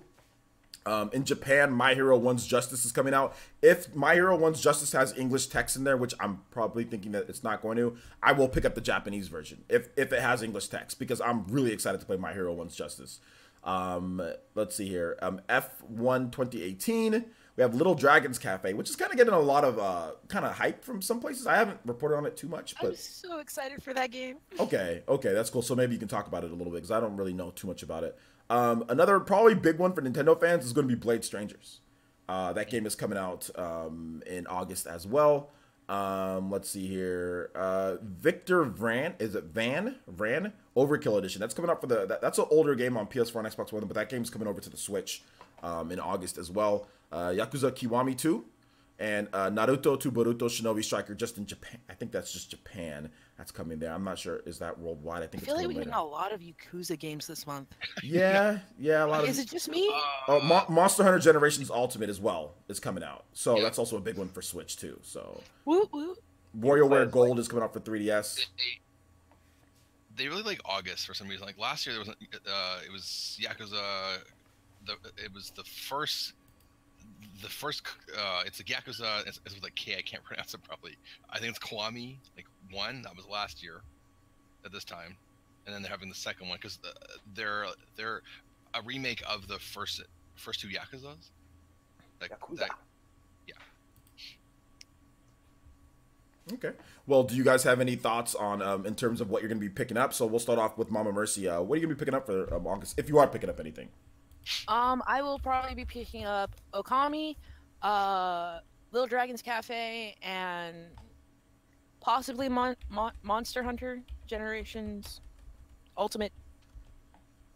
S1: In Japan, My Hero 1's Justice is coming out. If My Hero 1's Justice has English text in there, which I'm probably thinking that it's not going to, I will pick up the Japanese version if it has English text, because I'm really excited to play My Hero 1's Justice. Let's see here. F1 2018. We have Little Dragons Cafe, which is kind of getting a lot of kind of hype from some places. I haven't reported on it too much, but
S4: I'm so excited for that game.
S1: Okay, that's cool. So maybe you can talk about it a little bit, because I don't really know too much about it. Another probably big one for Nintendo fans is going to be Blade Strangers. That game is coming out in August as well. Let's see here. Victor Vran, is it Van Overkill Edition? That's coming out for that's an older game on PS4 and Xbox One, but that game's coming over to the Switch in August as well. Yakuza Kiwami 2 and Naruto to Boruto Shinobi Striker, just in Japan. I think that's just Japan. That's coming there. I'm not sure. Is that worldwide? I think
S4: I feel
S1: it's
S4: like we're
S1: later.
S4: getting a lot of Yakuza games this month.
S1: Yeah, a lot of.
S4: Is it just me?
S1: Monster Hunter Generations Ultimate as well is coming out, so that's also a big one for Switch too. So
S4: Woo woo.
S1: WarioWare Gold is coming out for 3DS.
S2: They really like August for some reason. Like last year, there was it was Yakuza. It was the first. It's like Yakuza. It's with like K. I can't pronounce it properly. I think it's Kiwami 1. That was last year at this time, and then they're having the second one because they're a remake of the first two Yakuzas.
S3: Yakuza.
S2: Yeah.
S1: Okay. Well, do you guys have any thoughts on in terms of what you're going to be picking up? So we'll start off with Mama Mercy. What are you going to be picking up for August, if you are picking up anything?
S4: I will probably be picking up Okami, Little Dragons Cafe, and possibly Monster Hunter Generations Ultimate.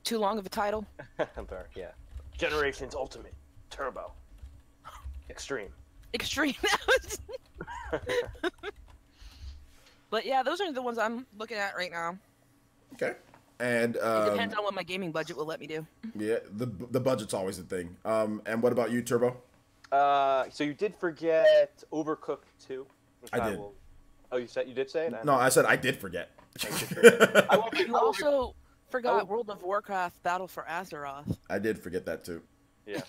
S4: Too long of a title.
S3: Yeah. Generations Ultimate Turbo. Extreme.
S4: But yeah, those are the ones I'm looking at right now.
S1: Okay. And
S4: it depends on what my gaming budget will let me do.
S1: Yeah, the budget's always a thing. And what about you, Turbo?
S3: So you did forget Overcooked 2.
S1: I did.
S3: Oh, you did say it?
S1: No, I said I did forget.
S4: You also forgot World of Warcraft Battle for Azeroth.
S1: I did forget that too.
S3: Yeah.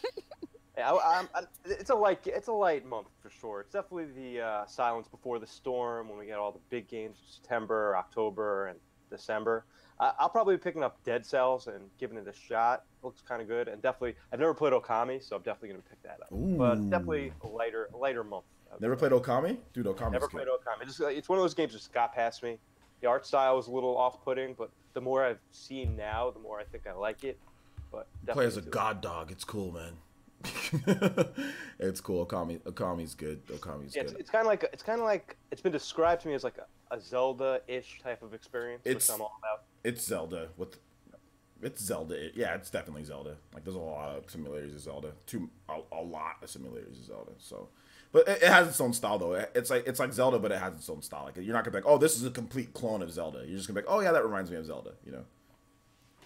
S3: It's a light month for sure. It's definitely the Silence Before the Storm when we get all the big games in September, October, and December. I'll probably be picking up Dead Cells and giving it a shot. Looks kind of good, and definitely I've never played Okami, so I'm definitely gonna pick that up.
S1: Ooh.
S3: But definitely a lighter month.
S1: Never played Okami? Dude, Okami's
S3: Never
S1: good.
S3: played Okami. It's one of those games that just got past me. The art style was a little off-putting, but the more I've seen now, the more I think I like it. But
S1: Play as a god dog. It's cool, man. It's cool. Okami's good. Okami's good.
S3: It's kind of like it's been described to me as like a Zelda-ish type of experience, which I'm all about.
S1: It's Zelda with. It's Zelda. Yeah, it's definitely Zelda. Like, there's a lot of simulators of Zelda. A lot of simulators of Zelda. So, but it has its own style though. It's like Zelda, but it has its own style. Like, you're not gonna be like, oh, this is a complete clone of Zelda. You're just gonna be like, oh yeah, that reminds me of Zelda. You know.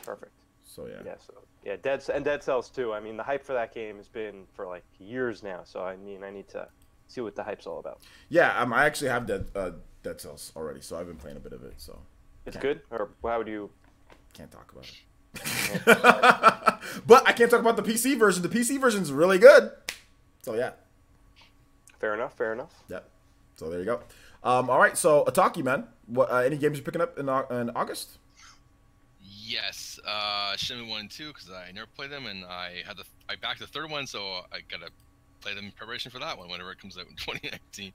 S3: Perfect.
S1: So yeah.
S3: Dead Cells too. I mean, the hype for that game has been for like years now. So I mean, I need to see what the hype's all about.
S1: Yeah, I actually have Dead Cells already, so I've been playing a bit of it. So
S3: it's good, or how would you?
S1: Can't talk about it. But I can't talk about the PC version. The PC version's really good. So yeah.
S3: Fair enough.
S1: Yep. So there you go. All right. So Ataki, man, what any games you're picking up in August?
S2: Yes, Shenmue 1 and 2 because I never played them, and I backed the third one, so I gotta play them in preparation for that one whenever it comes out in 2019.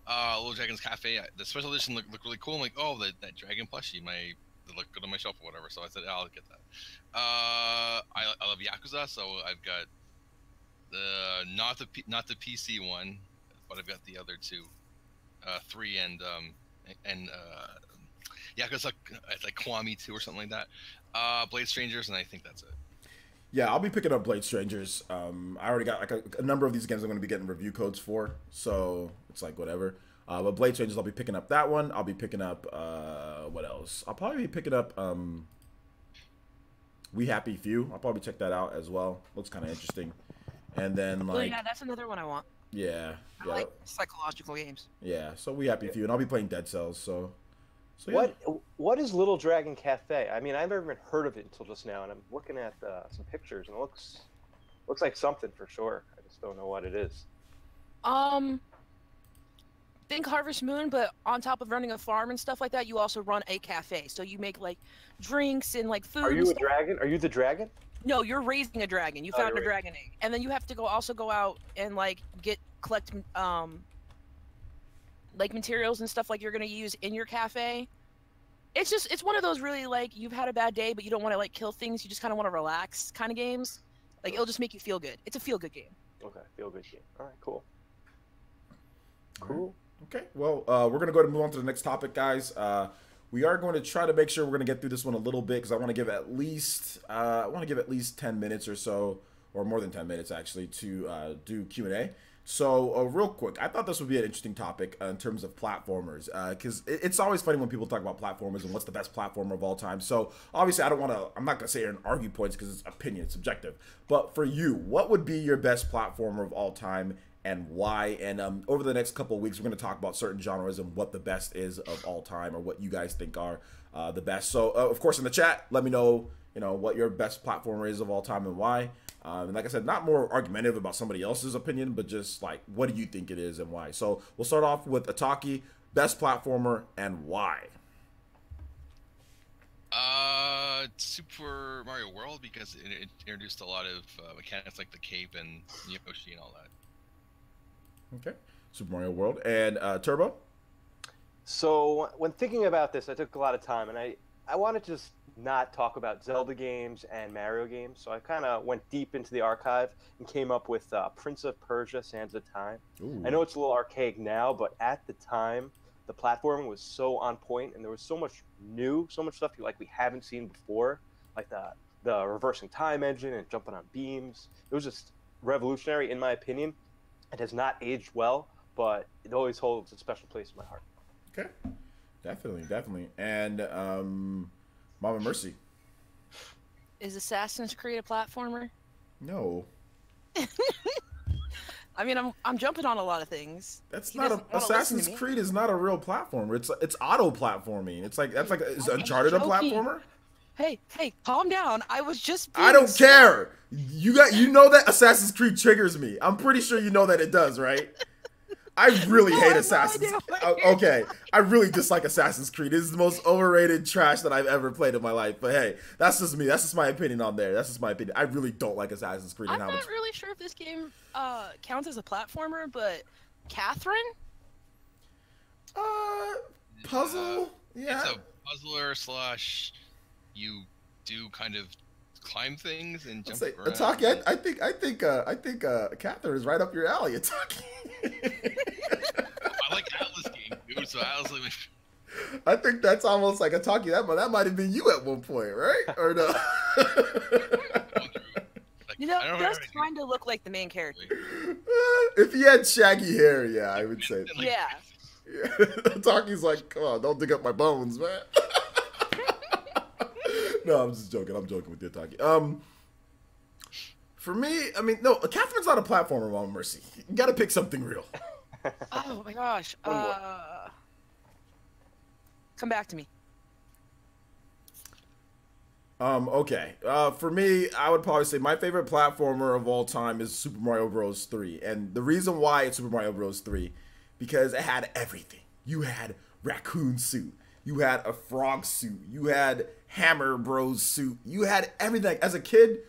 S2: Little Dragon's Cafe, the special edition looked really cool. I'm like, oh, that dragon plushie, they look good on my shelf or whatever. So I said, I'll get that. I love Yakuza, so I've got the not the PC one, but I've got the other two, 3 and Yakuza, it's like Kiwami 2 or something like that. Blade Strangers, and I think that's it.
S1: Yeah, I'll be picking up Blade Strangers. I already got like a number of these games I'm going to be getting review codes for, so it's like whatever. But Blade Strangers, I'll be picking up that one. I'll be picking up what else? I'll probably be picking up We Happy Few. I'll probably check that out as well. Looks kind of interesting. And then like,
S4: yeah, that's another one I want.
S1: Yeah,
S4: I like psychological games.
S1: Yeah, so We Happy Few, and I'll be playing Dead Cells. So yeah.
S3: What is Little Dragon Cafe? I mean, I've never even heard of it until just now, and I'm looking at some pictures, and it looks like something for sure. I just don't know what it is.
S4: Think Harvest Moon, but on top of running a farm and stuff like that, you also run a cafe. So you make like drinks and like food.
S3: Are you a dragon? Are you the dragon?
S4: No, you're raising a dragon. You found a dragon egg, and then you have to also go out and like collect like materials and stuff like you're gonna use in your cafe. It's one of those really like you've had a bad day, but you don't want to like kill things. You just kind of want to relax kind of games. Like it'll just make you feel good. It's a feel good game.
S3: Okay, feel good game. All right, cool. Cool.
S1: Okay, well, we're going to move on to the next topic, guys. We are going to try to make sure we're going to get through this one a little bit because I want to give at least 10 minutes or so, or more than 10 minutes actually, to do Q&A. So real quick, I thought this would be an interesting topic in terms of platformers because it's always funny when people talk about platformers and what's the best platformer of all time. So obviously I'm not going to sit here and argue points because it's opinion, it's subjective. But for you, what would be your best platformer of all time and why? And over the next couple of weeks, we're going to talk about certain genres and what the best is of all time or what you guys think are the best. So, of course, in the chat, let me know, what your best platformer is of all time and why. And like I said, not more argumentative about somebody else's opinion, but just like, what do you think it is and why? So we'll start off with Ataki, best platformer and why.
S2: Super Mario World, because it introduced a lot of mechanics like the cape and Yoshi and all that.
S1: Okay, Super Mario World. And Turbo?
S3: So when thinking about this, I took a lot of time, and I wanted to just not talk about Zelda games and Mario games, so I kind of went deep into the archive and came up with Prince of Persia: Sands of Time. Ooh. I know it's a little archaic now, but at the time, the platforming was so on point, and there was so much stuff we haven't seen before, like the reversing time engine and jumping on beams. It was just revolutionary, in my opinion. It has not aged well, but it always holds a special place in my heart.
S1: Okay, definitely. And Mama Mercy.
S4: Is Assassin's Creed a platformer?
S1: No.
S4: I mean, I'm jumping on a lot of things.
S1: That's not Assassin's Creed is not a real platformer. It's auto platforming. Is Uncharted a platformer?
S4: Hey, calm down. I was just.
S1: I don't care. You know that Assassin's Creed triggers me. I'm pretty sure you know that it does, right? I really
S4: Oh, I
S1: hate
S4: have no
S1: Assassin's
S4: idea what
S1: Creed.
S4: you're
S1: Okay, I really dislike Assassin's Creed. It is the most overrated trash that I've ever played in my life. But hey, that's just me. That's just my opinion on there. That's just my opinion. I really don't like Assassin's Creed.
S4: I'm
S1: And how
S4: not
S1: much...
S4: really sure if this game counts as a platformer, but Catherine?
S1: Puzzle? Yeah.
S2: It's a puzzler slash you do kind of climb things and jump around.
S1: Ataki, I think Catherine is right up your alley, Ataki.
S2: I like Atlas game, dude, so Atlas like
S1: I think that's almost like Ataki. That might have been you at one point, right? Or no?
S4: You know, it does kind of look like the main character.
S1: If he had shaggy hair, yeah, I would say.
S4: Yeah.
S1: Ataki's like, come on, don't dig up my bones, man. No, I'm just joking. I'm joking with you, Ataki. For me, I mean, no, Catherine's not a platformer, Mama Mercy. You gotta pick something real.
S4: Oh my gosh. Come back to me.
S1: Okay. For me, I would probably say my favorite platformer of all time is Super Mario Bros. 3. And the reason why it's Super Mario Bros. 3, because it had everything. You had raccoon suit. You had a frog suit. You had Hammer Bros suit. You had everything. As a kid,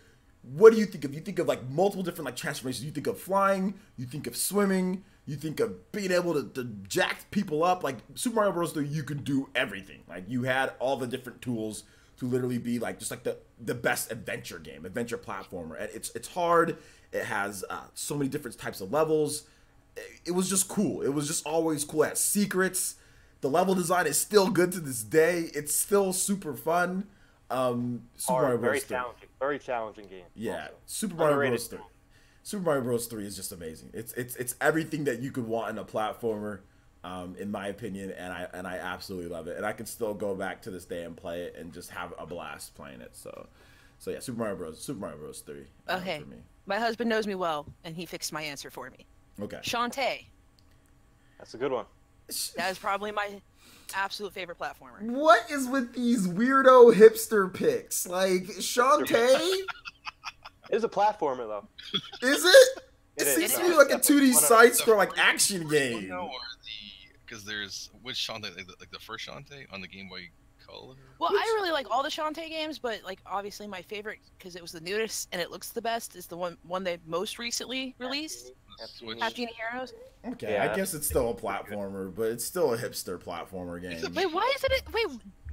S1: what do you think of? You think of like multiple different like transformations. You think of flying. You think of swimming. You think of being able to jack people up. Like Super Mario Bros. 3, you could do everything. Like you had all the different tools to literally be like just like the best adventure game, adventure platformer. And it's hard. It has so many different types of levels. It was just cool. It was just always cool. It had secrets. The level design is still good to this day. It's still super fun. Super Mario Bros. 3.
S3: Very challenging game.
S1: Yeah,
S3: Also.
S1: Super Mario Bros. 3. Super Mario Bros. 3 is just amazing. It's everything that you could want in a platformer, in my opinion, and I absolutely love it. And I can still go back to this day and play it and just have a blast playing it. So yeah, Super Mario Bros. 3.
S4: Okay.
S1: For me.
S4: My husband knows me well, and he fixed my answer for me.
S1: Okay.
S4: Shantae.
S3: That's a good one.
S4: That is probably my absolute favorite platformer.
S1: What is with these weirdo hipster picks? Like Shantae?
S3: It is a platformer though.
S1: Is it? It
S3: It
S1: seems
S3: is.
S1: to be like a 2D side scroll like
S2: The
S1: action
S2: first one,
S1: game.
S2: though, or because there's which Shantae, like the first Shantae on the Game Boy Color.
S4: Well, I really like all the Shantae games, but like obviously my favorite because it was the newest and it looks the best is the one they most recently released.
S2: Switch.
S4: Half Genie Heroes.
S1: Okay,
S3: Yeah.
S1: I guess it's still a platformer, but it's still a hipster platformer game.
S4: Wait, why is it? Wait,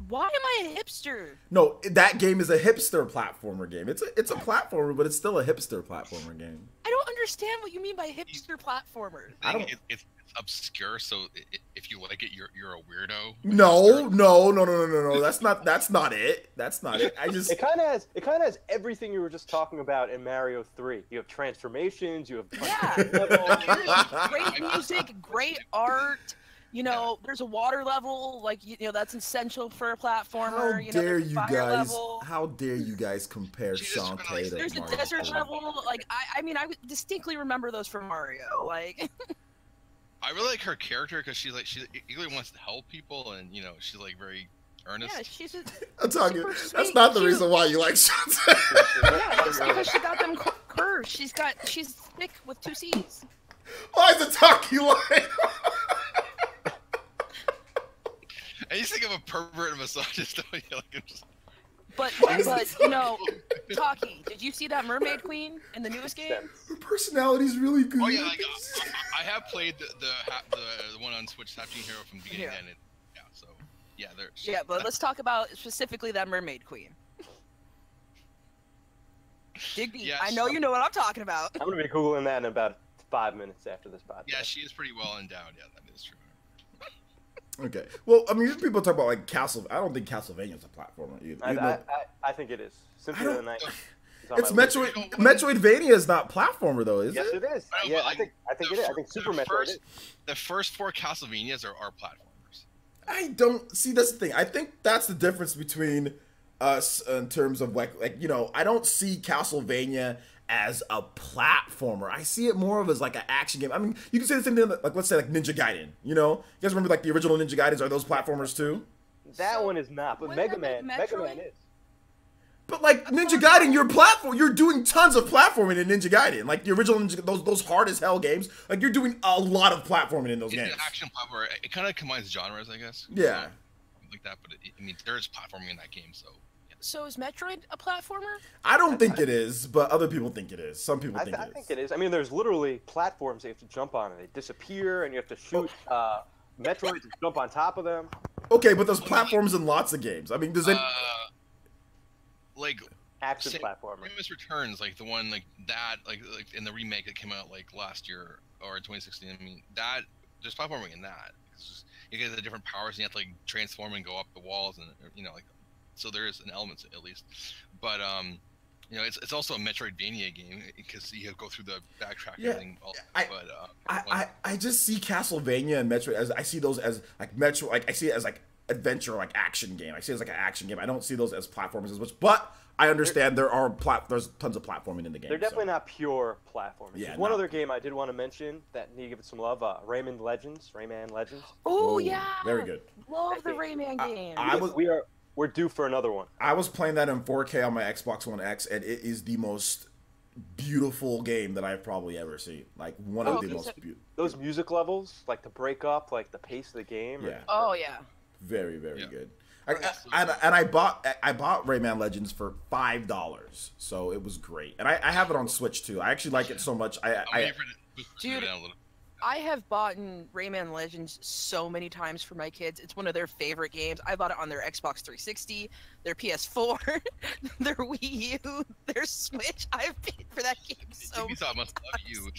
S4: why am I a hipster?
S1: No, that game is a hipster platformer game. It's a platformer, but it's still a hipster platformer game.
S4: I don't understand what you mean by hipster platformer.
S1: I don't-
S2: It's obscure, so if you like it, you're a weirdo.
S1: No. That's not it. That's not it.
S3: It kind of has everything you were just talking about in Mario 3. You have transformations. You have
S4: Yeah. Great music, great art. You know, there's a water level, like you know, that's essential for a platformer.
S1: How
S4: you know,
S1: dare
S4: there's a
S1: you
S4: fire
S1: guys?
S4: level.
S1: How dare you guys compare
S2: She just
S1: Shantae
S2: realized
S1: to
S4: There's a
S1: Mario
S4: desert
S1: Kart?
S4: level. Like I mean, I distinctly remember those from Mario. Like,
S2: I really like her character because she eagerly wants to help people, and you know she's like very earnest.
S4: yeah, she's a
S1: I'm talking.
S4: super
S1: That's
S4: sweet,
S1: not the
S4: cute.
S1: reason why you like Shantae.
S4: Yeah, it's because she got them curves. She's thick with 2 C's.
S1: Why is it talking like?
S2: I used to think of a pervert and misogynist. Don't you? Like, I'm just-
S4: But you know, Taki, did you see that Mermaid Queen in the newest game?
S1: Her personality's really good.
S2: Oh yeah, like, I have played the one on Switch, Half Genie Hero from beginning to end. Yeah, so yeah, there.
S4: Yeah, but let's talk about specifically that Mermaid Queen. Digby,
S2: Yes.
S4: I know you know what I'm talking about.
S3: I'm gonna be googling that in about 5 minutes after this podcast.
S2: Yeah, she is pretty well endowed. Yeah, that is true.
S1: Okay. Well, I mean, people talk about like Castle. I don't think Castlevania's a platformer either.
S3: I think it is.
S1: I
S3: Symphony
S1: don't-
S3: of the Night.
S1: It's Metroidvania is not platformer though, is
S3: Yes,
S1: it?
S3: it is.
S2: I know,
S3: Yeah,
S2: but,
S3: I
S2: like,
S3: think it is. I think Super Metroid is.
S2: The first 4 Castlevanias are platformers.
S1: I don't see. That's the thing. I think that's the difference between us in terms of like you know. I don't see Castlevania as a platformer. I see it more of as like an action game. I mean, you can say the same thing like let's say like Ninja Gaiden. You know, you guys remember like the original Ninja Gaidens? Are those platformers too?
S3: That
S4: So,
S3: one is not, but
S4: wouldn't
S3: Mega
S4: that
S3: Man
S4: make Metroid?
S3: is.
S1: But like Ninja Gaiden, you're doing tons of platforming in Ninja Gaiden. Like the original Ninja, those hard as hell games. Like you're doing a lot of platforming in those games.
S2: It's an action platformer. It kind of combines genres, I guess.
S1: Yeah.
S2: So, like that, but I mean, there is platforming in that game, so. Yeah.
S4: So is Metroid a platformer?
S1: I don't think it is, but other people think it is. Some people think it is.
S3: I think it is. I mean, there's literally platforms you have to jump on, and they disappear, and you have to shoot Metroid to jump on top of them.
S1: Okay, but there's platforms in lots of games. I mean, does it?
S2: Like
S3: Action platformer.
S2: Famous Returns, like the one like that, like in the remake that came out like last year or in 2016. I mean, that there's platforming in that. It's just, you get the different powers, and you have to like transform and go up the walls, and like. So there is an element at least, but it's also a Metroidvania game because you have to go through the backtracking thing.
S1: I just see Castlevania and Metroid as I see those as like Metro, like I see it as like adventure, like action game. I see it as like an action game. I don't see those as platformers as much, but I understand there's tons of platforming in the game.
S3: They're definitely not pure platformers.
S1: Yeah,
S3: There's one other game I did want to mention that need to give it some love. Rayman Legends.
S4: Oh yeah,
S1: very good.
S4: Love the Rayman game.
S3: We're due for another one.
S1: I was playing that in 4K on my Xbox One X, and it is the most beautiful game that I've probably ever seen. Like one of the most beautiful.
S3: Those music levels, like to break up, like the pace of the game.
S1: Yeah.
S4: Oh yeah.
S1: Very good. I bought Rayman Legends for $5, so it was great, and I have it on Switch too. I actually like it so much.
S4: Dude, I have bought Rayman Legends so many times for my kids. It's one of their favorite games. I bought it on their Xbox 360, their PS4, their Wii U, their Switch. I've paid for that game so much.
S2: Must love you.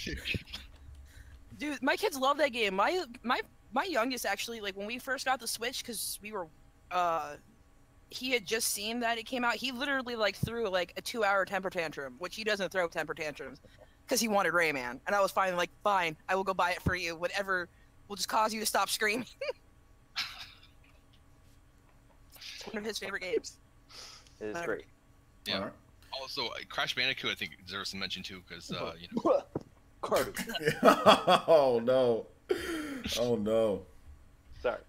S4: Dude, my kids love that game. My youngest actually, like when we first got the Switch, because we were, he had just seen that it came out. He literally like threw like a 2-hour temper tantrum, which he doesn't throw temper tantrums. Because he wanted Rayman, and I was finally like, fine, I will go buy it for you. Whatever will just cause you to stop screaming. It's one of his favorite games.
S3: It is great.
S2: Yeah. Right. Also, Crash Bandicoot, I think, deserves some mention too, because
S3: Carter.
S1: Oh no. Oh no.
S3: Sorry.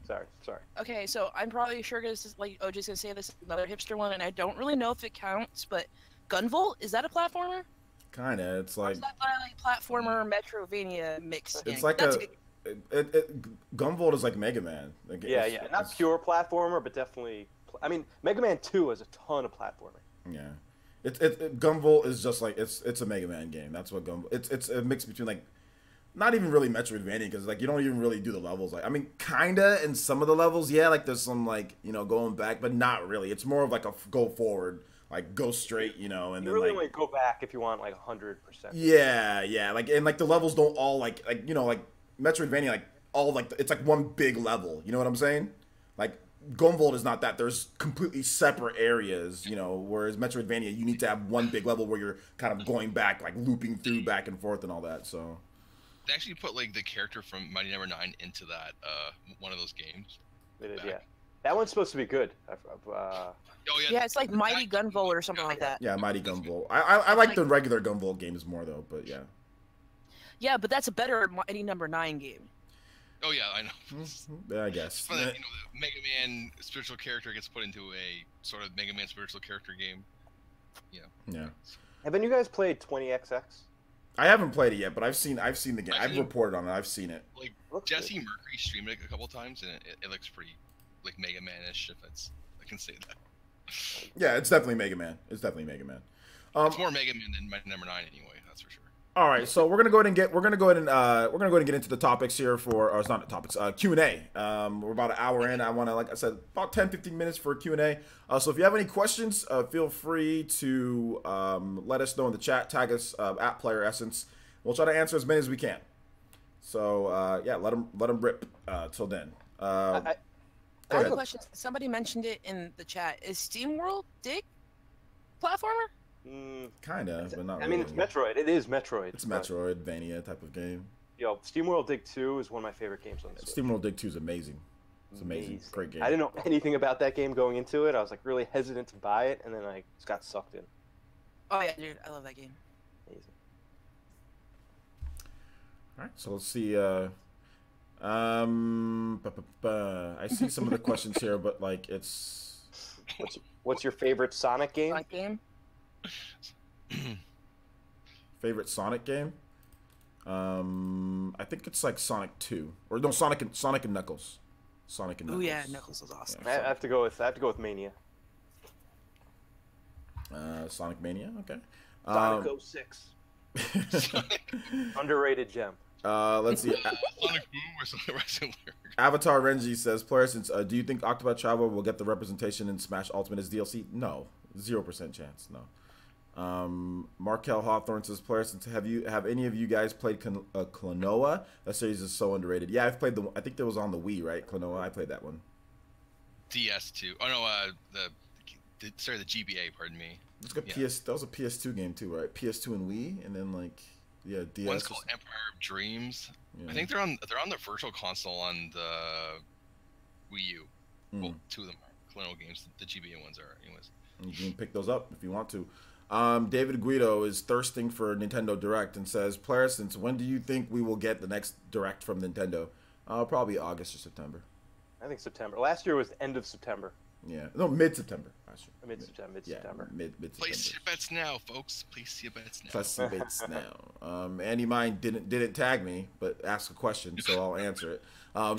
S4: Okay, so I'm probably sure OJ's gonna say this is another hipster one, and I don't really know if it counts, but Gunvolt, is that a platformer?
S1: Kinda, it's like.
S4: Or is that like platformer Metrovania mix?
S1: It's like Gunvolt is like Mega Man. Like
S3: yeah, not pure platformer, but definitely. I mean, Mega Man 2 has a ton of platforming.
S1: Yeah, Gunvolt is just like it's a Mega Man game. That's what Gunvolt. It's a mix between like, not even really Metroidvania because like you don't even really do the levels. Like I mean, kinda in some of the levels, yeah. Like there's some like going back, but not really. It's more of like a go forward. Like go straight, and
S3: you
S1: then
S3: really
S1: like
S3: only go back if you want like 100%.
S1: Yeah, like and like the levels don't all like Metroidvania like all like it's like one big level. You know what I'm saying? Like Gunvolt is not that. There's completely separate areas. Whereas Metroidvania you need to have one big level where you're kind of going back, like looping through back and forth and all that. So
S2: they actually put like the character from Mighty Number 9 into that one of those games.
S3: They did, yeah. That one's supposed to be good.
S4: Yeah, it's like Mighty Gunvolt or something like that.
S1: Yeah, Mighty Gunvolt. I like the regular Gunvolt games more though, but yeah.
S4: Yeah, but that's a better Mighty Number 9 game.
S2: Oh yeah, I know.
S1: Yeah, I guess.
S2: But, the Mega Man spiritual character gets put into a sort of Mega Man spiritual character game.
S1: Yeah.
S3: Haven't you guys played 20XX?
S1: I haven't played it yet, but I've seen the game. I've reported on it. I've seen it.
S2: Like Jesse Mercury streamed it a couple times, and it looks pretty like Mega Man-ish. If I can say that.
S1: Yeah, it's definitely Mega Man. It's more Mega Man
S2: than Mighty Number 9 anyway. That's for sure.
S1: All right, so we're gonna go ahead and get into the topics here for, or it's not the topics, Q&A. We're about an hour in. I want to, like I said, about 10-15 minutes for Q&A. So if you have any questions, feel free to let us know in the chat. Tag us at Player Essence. We'll try to answer as many as we can. So yeah, let them rip till then.
S4: I have a question. Somebody mentioned it in the chat. Is SteamWorld Dig platformer?
S1: Kinda, but not really.
S3: I mean, it's Metroid. It is Metroid.
S1: It's Metroidvania type of game.
S3: Yo, SteamWorld Dig 2 is one of my favorite games on the Switch.
S1: SteamWorld Dig 2 is amazing. It's amazing. Great game.
S3: I didn't know anything about that game going into it. I was like really hesitant to buy it, and then I just got sucked in.
S4: Oh yeah, dude, I love that game.
S3: Amazing.
S1: All right, so let's see. I see some of the questions here, but like it's
S3: What's your favorite Sonic game?
S4: Sonic game.
S1: Favorite Sonic game? I think it's like Sonic 2 or no Sonic and Knuckles. Sonic and
S4: Oh
S1: Knuckles.
S4: yeah, Knuckles was awesome.
S3: I have to go with Mania.
S1: Sonic Mania. Okay.
S3: Sonic 06. Underrated gem.
S1: Let's see.
S2: Sonic Boom or Sonic Wrestling Lyric?
S1: Avatar Renji says, player, since do you think Octopath Traveler will get the representation in Smash Ultimate as DLC? No, 0% chance. No. Markel Hawthorne says, player, since have any of you guys played Klonoa? That series is so underrated. Yeah, I've played I think that was on the Wii, right? Klonoa. I played that one.
S2: DS2. Oh no, the GBA. Pardon me.
S1: It's good.
S2: Yeah.
S1: That was a PS2 game too, right? PS2 and Wii, and then like DS.
S2: One's called Empire of Dreams.
S1: Yeah.
S2: I think they're on the virtual console on the Wii U. Well, two of them are Klonoa games. The GBA ones are, anyways.
S1: You can pick those up if you want to. David Guido is thirsting for Nintendo Direct and says, player, since when do you think we will get the next Direct from Nintendo? Probably August or September.
S3: I think September. Last year was the end of September.
S1: Yeah, no, mid-September.
S3: Mid-September.
S1: Yeah, mid-September.
S2: Place your bets now, folks. Place your bets now.
S1: Place your bets now. Andy Mine didn't tag me, but asked a question, so I'll answer it.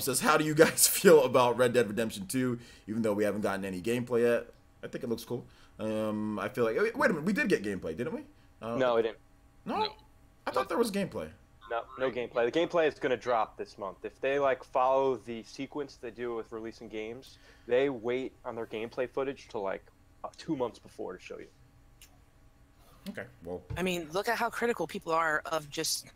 S1: Says, how do you guys feel about Red Dead Redemption 2, even though we haven't gotten any gameplay yet? I think it looks cool. I feel like... Wait a minute, we did get gameplay, didn't we?
S3: No, we didn't.
S1: No? I thought there was gameplay.
S3: No gameplay. The gameplay is going to drop this month. If they follow the sequence they do with releasing games, they wait on their gameplay footage till 2 months before to show you.
S1: Okay, well...
S4: I mean, look at how critical people are of just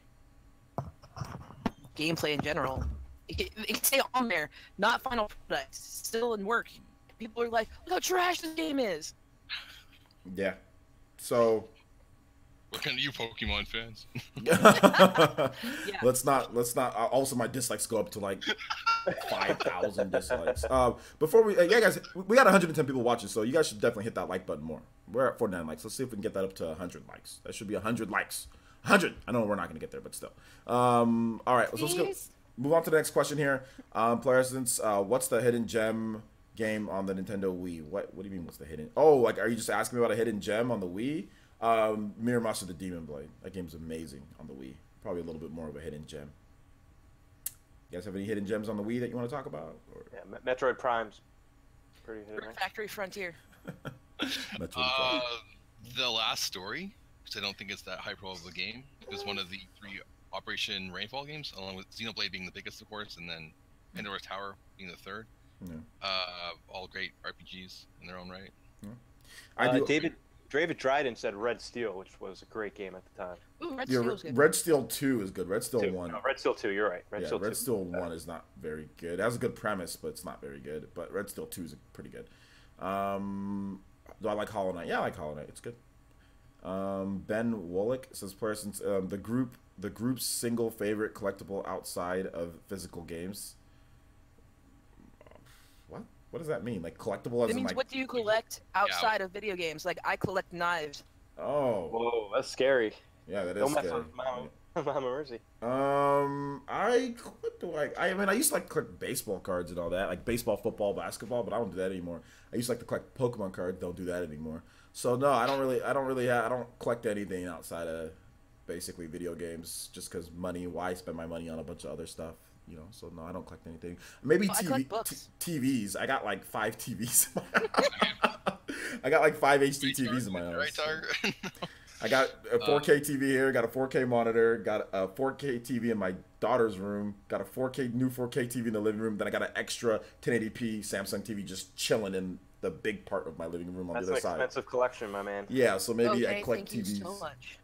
S4: gameplay in general. It can stay on there, not final product, still in work. People are like, look how trash this game is.
S1: Yeah. So...
S2: What kind of you Pokemon fans?
S1: Yeah. Let's not. Also, my dislikes go up to like 5,000 dislikes. Before we, yeah, guys, we got 110 people watching, so you guys should definitely hit that like button more. We're at 49 likes. Let's see if we can get that up to 100 likes. That should be 100 likes. 100. I know we're not gonna get there, but still. All right, let's go. Move on to the next question here. Player since what's the hidden gem game on the Nintendo Wii? What do you mean? What's the hidden? Oh, like, are you just asking me about a hidden gem on the Wii? Mirror Master the Demon Blade. That game's amazing on the Wii. Probably a little bit more of a hidden gem. You guys have any hidden gems on the Wii that you want to talk about? Or?
S3: Yeah, Metroid Prime's pretty hidden. Right?
S4: Factory Frontier.
S2: The Last Story, which I don't think is that high profile of a game. It was one of the 3 Operation Rainfall games, along with Xenoblade being the biggest, of course, and then Pandora's Tower being the 3rd. Yeah. All great RPGs in their own right.
S1: Yeah.
S3: David Dryden said Red Steel, which was a great game at the time.
S4: Ooh, Red Steel's good.
S1: Red Steel 2 is good. Red Steel 1.
S3: No, Red Steel 2, you're right. Red
S1: Steel 1 is not very good. It has a good premise, but it's not very good. But Red Steel 2 is pretty good. Do I like Hollow Knight? Yeah, I like Hollow Knight. It's good. Ben Wolick says, player, since the group's single favorite collectible outside of physical games. What does that mean? Like collectible as
S4: it means
S1: like,
S4: what do you collect outside of video games? Like I collect knives.
S1: Oh.
S3: Whoa, that's scary.
S1: Yeah, that is
S3: Don't
S1: scary.
S3: mess with Mama Mercy.
S1: I mean, I used to like collect baseball cards and all that, like baseball, football, basketball, but I don't do that anymore. I used to like to collect Pokemon cards. Don't do that anymore. So no, I don't collect anything outside of basically video games, just because money. Why spend my money on a bunch of other stuff? You know, so no, I don't collect anything. Maybe TVs. I got like 5 TVs. I got like 5 HD TVs in my house.
S2: Right,
S1: I got a 4K TV here. Got a 4K monitor. Got a 4K TV in my daughter's room. Got a new 4K TV in the living room. Then I got an extra 1080p Samsung TV just chilling in the big part of my living room on the other side.
S3: That's an expensive collection, my man.
S1: Yeah, so maybe I collect
S4: thank
S1: TVs.
S4: You so much.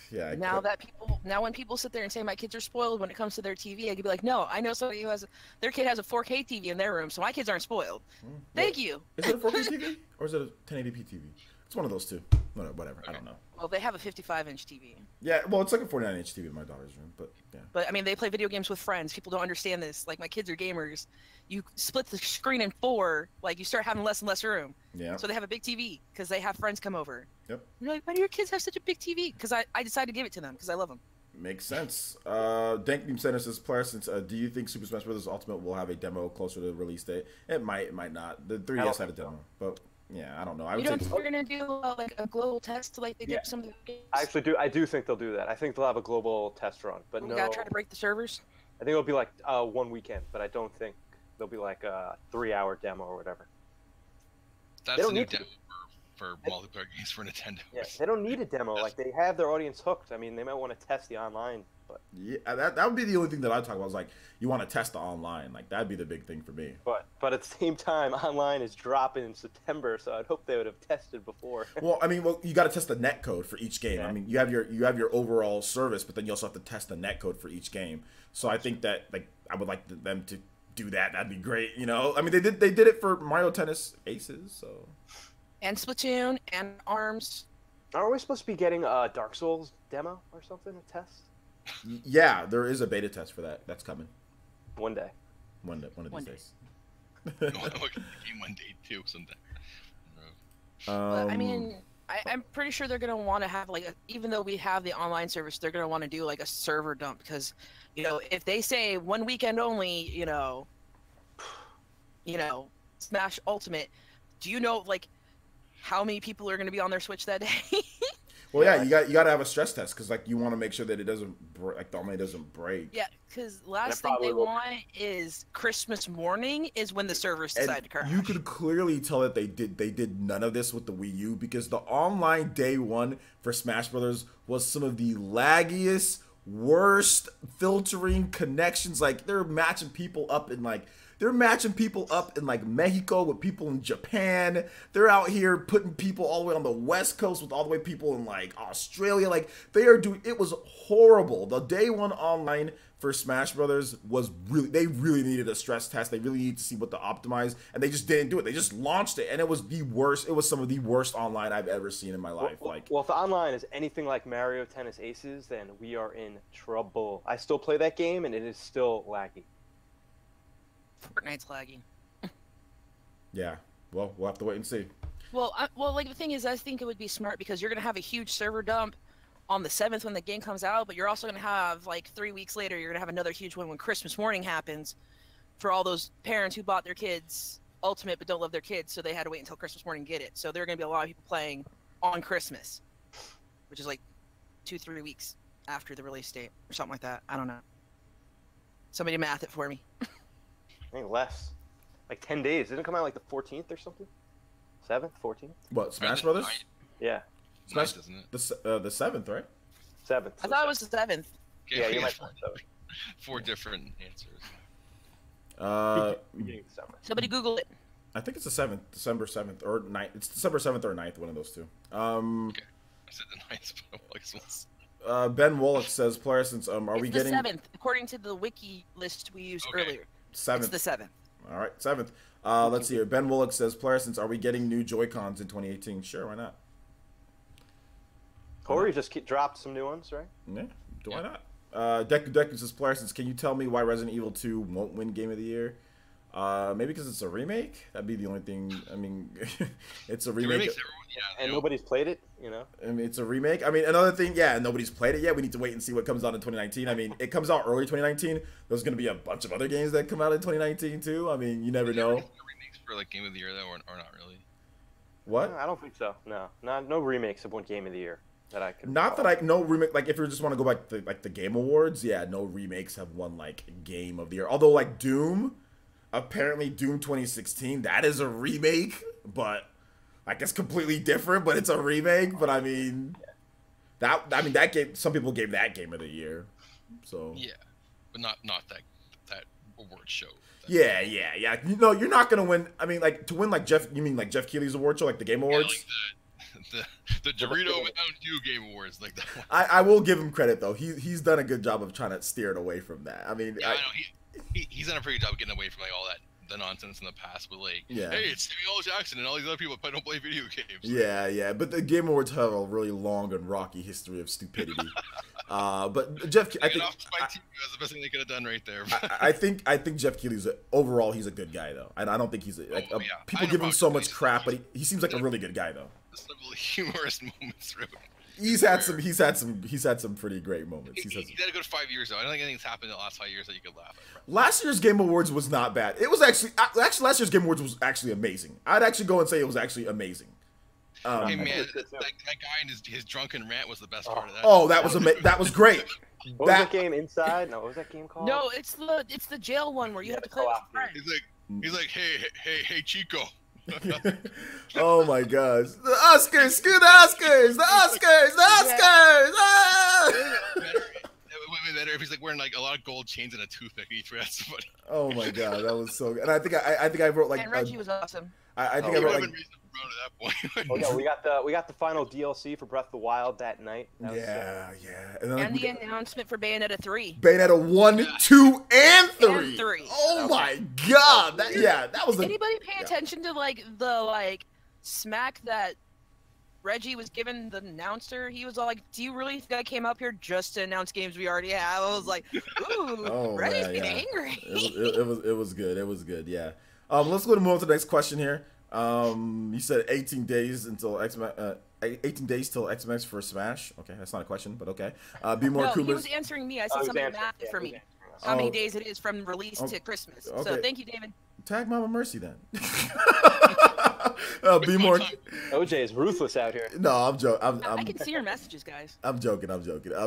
S1: Yeah.
S4: Now when people sit there and say my kids are spoiled when it comes to their TV, I could be like, no, I know somebody who their kid has a 4K TV in their room, so my kids aren't spoiled. Thank you.
S1: Is it a 4K TV or is it a 1080p TV? It's one of those two. Whatever. I don't know.
S4: Well, they have a 55-inch TV.
S1: Yeah, well, it's like a 49-inch TV in my daughter's room, but yeah.
S4: But I mean, they play video games with friends. People don't understand this. Like my kids are gamers. You split the screen in 4, like you start having less and less room. Yeah. So they have a big TV because they have friends come over.
S1: Yep.
S4: You're like, why do your kids have such a big TV? Because I decided to give it to them because I love them.
S1: Makes sense. Dank Beam Center says, player, since do you think Super Smash Bros. Ultimate will have a demo closer to the release date? It might not. The 3DS had a demo, but Yeah, I don't know. I
S4: You
S1: would
S4: don't
S1: say
S4: think they're gonna do like a global test like they did
S3: Yeah.
S4: for some of the games?
S3: I actually do. I do think they'll do that. I think they'll have a global test run, but
S4: We
S3: no.
S4: gotta try to break the servers.
S3: I think it'll be like 1 weekend, but I don't think there'll be like a 3-hour demo or whatever.
S2: That's
S3: don't
S2: a new
S3: need to.
S2: demo for multiplayer games for Nintendo.
S3: Yeah, they don't need a demo. Like they have their audience hooked. I mean, they might want to test the online, but
S1: yeah, that would be the only thing that I talk about. Is like you want to test the online. Like that'd be the big thing for me.
S3: but at the same time, online is dropping in September, so I'd hope they would have tested before.
S1: Well, I mean, you got to test the net code for each game.
S3: Yeah.
S1: I mean, you have your overall service, but then you also have to test the net code for each game. So I think that like I would like them to do that. That'd be great. You know, I mean, they did it for Mario Tennis Aces. So
S4: And Splatoon and ARMS.
S3: Aren't we supposed to be getting a Dark Souls demo or something, a test?
S1: yeah, there is a beta test for that. That's coming
S3: One day.
S1: one of these
S4: One day.
S1: days.
S2: Game one day too sometime.
S4: But I mean, I'm pretty sure they're gonna want to have like, even though we have the online service, they're gonna want to do like a server dump because, you know, if they say 1 weekend only, you know, Smash Ultimate, do you know like how many people are gonna be on their Switch that day?
S1: Well, yeah, you got to have a stress test because like you want to make sure that it doesn't like the online doesn't break.
S4: Yeah, because last
S3: That
S4: thing they
S3: probably will.
S4: want is Christmas morning is when the servers
S1: And
S4: decide to crash.
S1: you could clearly tell that they did none of this with the Wii U because the online day one for Smash Brothers was some of the laggiest, worst filtering connections. Like they're matching people up in Mexico with people in Japan. They're out here putting people all the way on the West Coast with all the way people in like Australia. Like they are doing. It was horrible. The day one online for Smash Brothers was they really needed a stress test. They really needed to see what to optimize, and they just didn't do it. They just launched it, and it was the worst. It was some of the worst online I've ever seen in my life.
S3: Well, if the online is anything like Mario Tennis Aces, then we are in trouble. I still play that game, and it is still laggy.
S4: Fortnite's lagging.
S1: Yeah. Well, we'll have to wait and see.
S4: Well, like the thing is, I think it would be smart because you're gonna have a huge server dump on the 7th when the game comes out, but you're also gonna have like 3 weeks later, you're gonna have another huge one when Christmas morning happens, for all those parents who bought their kids Ultimate but don't love their kids, so they had to wait until Christmas morning to get it. So there are gonna be a lot of people playing on Christmas, which is like 2-3 weeks after the release date or something like that. I don't know. Somebody math it for me.
S3: I think less. Like 10 days. Didn't it come out like the 14th or something? 7th, 14th?
S1: What, Smash Brothers?
S3: Yeah.
S2: Smash, isn't it?
S1: The 7th, right?
S3: 7th.
S4: I thought it was the 7th.
S2: Okay,
S3: Yeah,
S2: we
S3: you
S2: got
S3: might.
S2: four different answers.
S3: Beginning of December.
S4: Somebody Google it.
S1: I think it's the 7th, December 7th or 9th. It's December 7th or 9th, one of those two.
S2: Okay. I said the ninth, but I guess
S1: Ben Wollick says, player, since are
S4: It's
S1: we
S4: the
S1: getting
S4: 7th, according to the wiki list we used
S2: Okay.
S4: earlier.
S1: 7th?
S4: It's the 7th.
S1: All right, 7th. Let's see here. Ben Wollick says, player, since are we getting new Joy-Cons in 2018? Sure, why not?
S3: Corey just dropped some new ones, right?
S1: Yeah, why not? Deku says, player, since can you tell me why Resident Evil 2 won't win Game of the Year? Maybe because it's a remake. That'd be the only thing. I mean, it's a remake.
S2: remakes, everyone, yeah,
S3: And nobody's played it, you know?
S1: I mean, it's a remake. I mean, another thing, yeah, nobody's played it yet. We need to wait and see what comes out in 2019. I mean, it comes out early 2019. There's going to be a bunch of other games that come out in 2019 too. I mean, you never know.
S2: Remakes for like Game of the Year though, or not really.
S1: What?
S3: I don't think so. No remakes of one Game of the Year that I could.
S1: Not that I no remake. Like if you just want to go back to like the Game Awards, yeah, no remakes have won like Game of the Year. Although like Doom, apparently Doom 2016, that is a remake, but like it's completely different. But it's a remake. But I mean, that game. Some people gave that Game of the Year. So
S2: Yeah, but not that award show.
S1: yeah. You know, you're not gonna win. I mean, like to win like Jeff. You mean like Jeff Keighley's award show, like the Game Awards?
S2: Yeah, like the Dorito Mountain Dew Game Awards, like that one.
S1: I will give him credit though. He's done a good job of trying to steer it away from that. I mean,
S2: Yeah, I know he's done a pretty good job of getting away from like all that the nonsense in the past with like,
S1: Yeah.
S2: hey, it's Samuel L. Jackson and all these other people that don't play video games.
S1: yeah. But the Game Awards have a really long and rocky history of stupidity. But Jeff, I think
S2: off Spike TV was the best thing they could have done right there.
S1: I think Jeff Keighley's overall he's a good guy though, and I don't think he's like
S2: Oh, yeah.
S1: people
S2: I
S1: give him
S2: know
S1: so
S2: Rocky
S1: much crap, but he seems like a really good guy though.
S2: There's some really humorous moments throughout.
S1: He's had some pretty great moments.
S2: He's had a good 5 years though. I don't think anything's happened in the last 5 years that you could laugh at.
S1: Last year's Game Awards was not bad. It was actually last year's Game Awards was actually amazing. I'd actually go and say it was actually amazing.
S2: Hey man, that guy and his drunken rant was the best part of that.
S1: Oh, that was great.
S3: What was that game Inside? No, what was that game called?
S4: No, it's the jail one where you have to play with friends.
S2: He's like, hey, Chico.
S1: Oh my gosh, the Oscars, screw the Oscars, the Oscars, the Oscars. Ah!
S2: Better if he's like wearing like a lot of gold chains and a toothpick and he threw at somebody.
S1: Oh my god, that was so good. And I think I wrote like.
S4: And Reggie was awesome.
S1: I think I wrote like.
S2: At that point.
S3: Oh yeah, we got the final DLC for Breath of the Wild that night. That
S1: yeah.
S4: And, then, the announcement for Bayonetta 3.
S1: Bayonetta 1, 2, and 3.
S4: And 3.
S1: Oh my god, that was.
S4: Anybody pay attention to the smack that Reggie was giving the announcer? He was all like, "Do you really think I came up here just to announce games we already have?" I was like, "Ooh, Reggie's getting angry."
S1: It was good. It was good. Yeah. Let's go to move on to the next question here. You said 18 days until 18 days till Xbox for Smash. Okay, that's not a question, but okay. Be more.
S4: No,
S1: Kumas.
S4: he was answering me. I said something math for me. How many days it is from release to Christmas. Okay. So thank you, David.
S1: Tag Mama Mercy then. Be more.
S3: OJ is ruthless out here.
S1: No, I'm joking.
S4: I can see your messages, guys.
S1: I'm joking.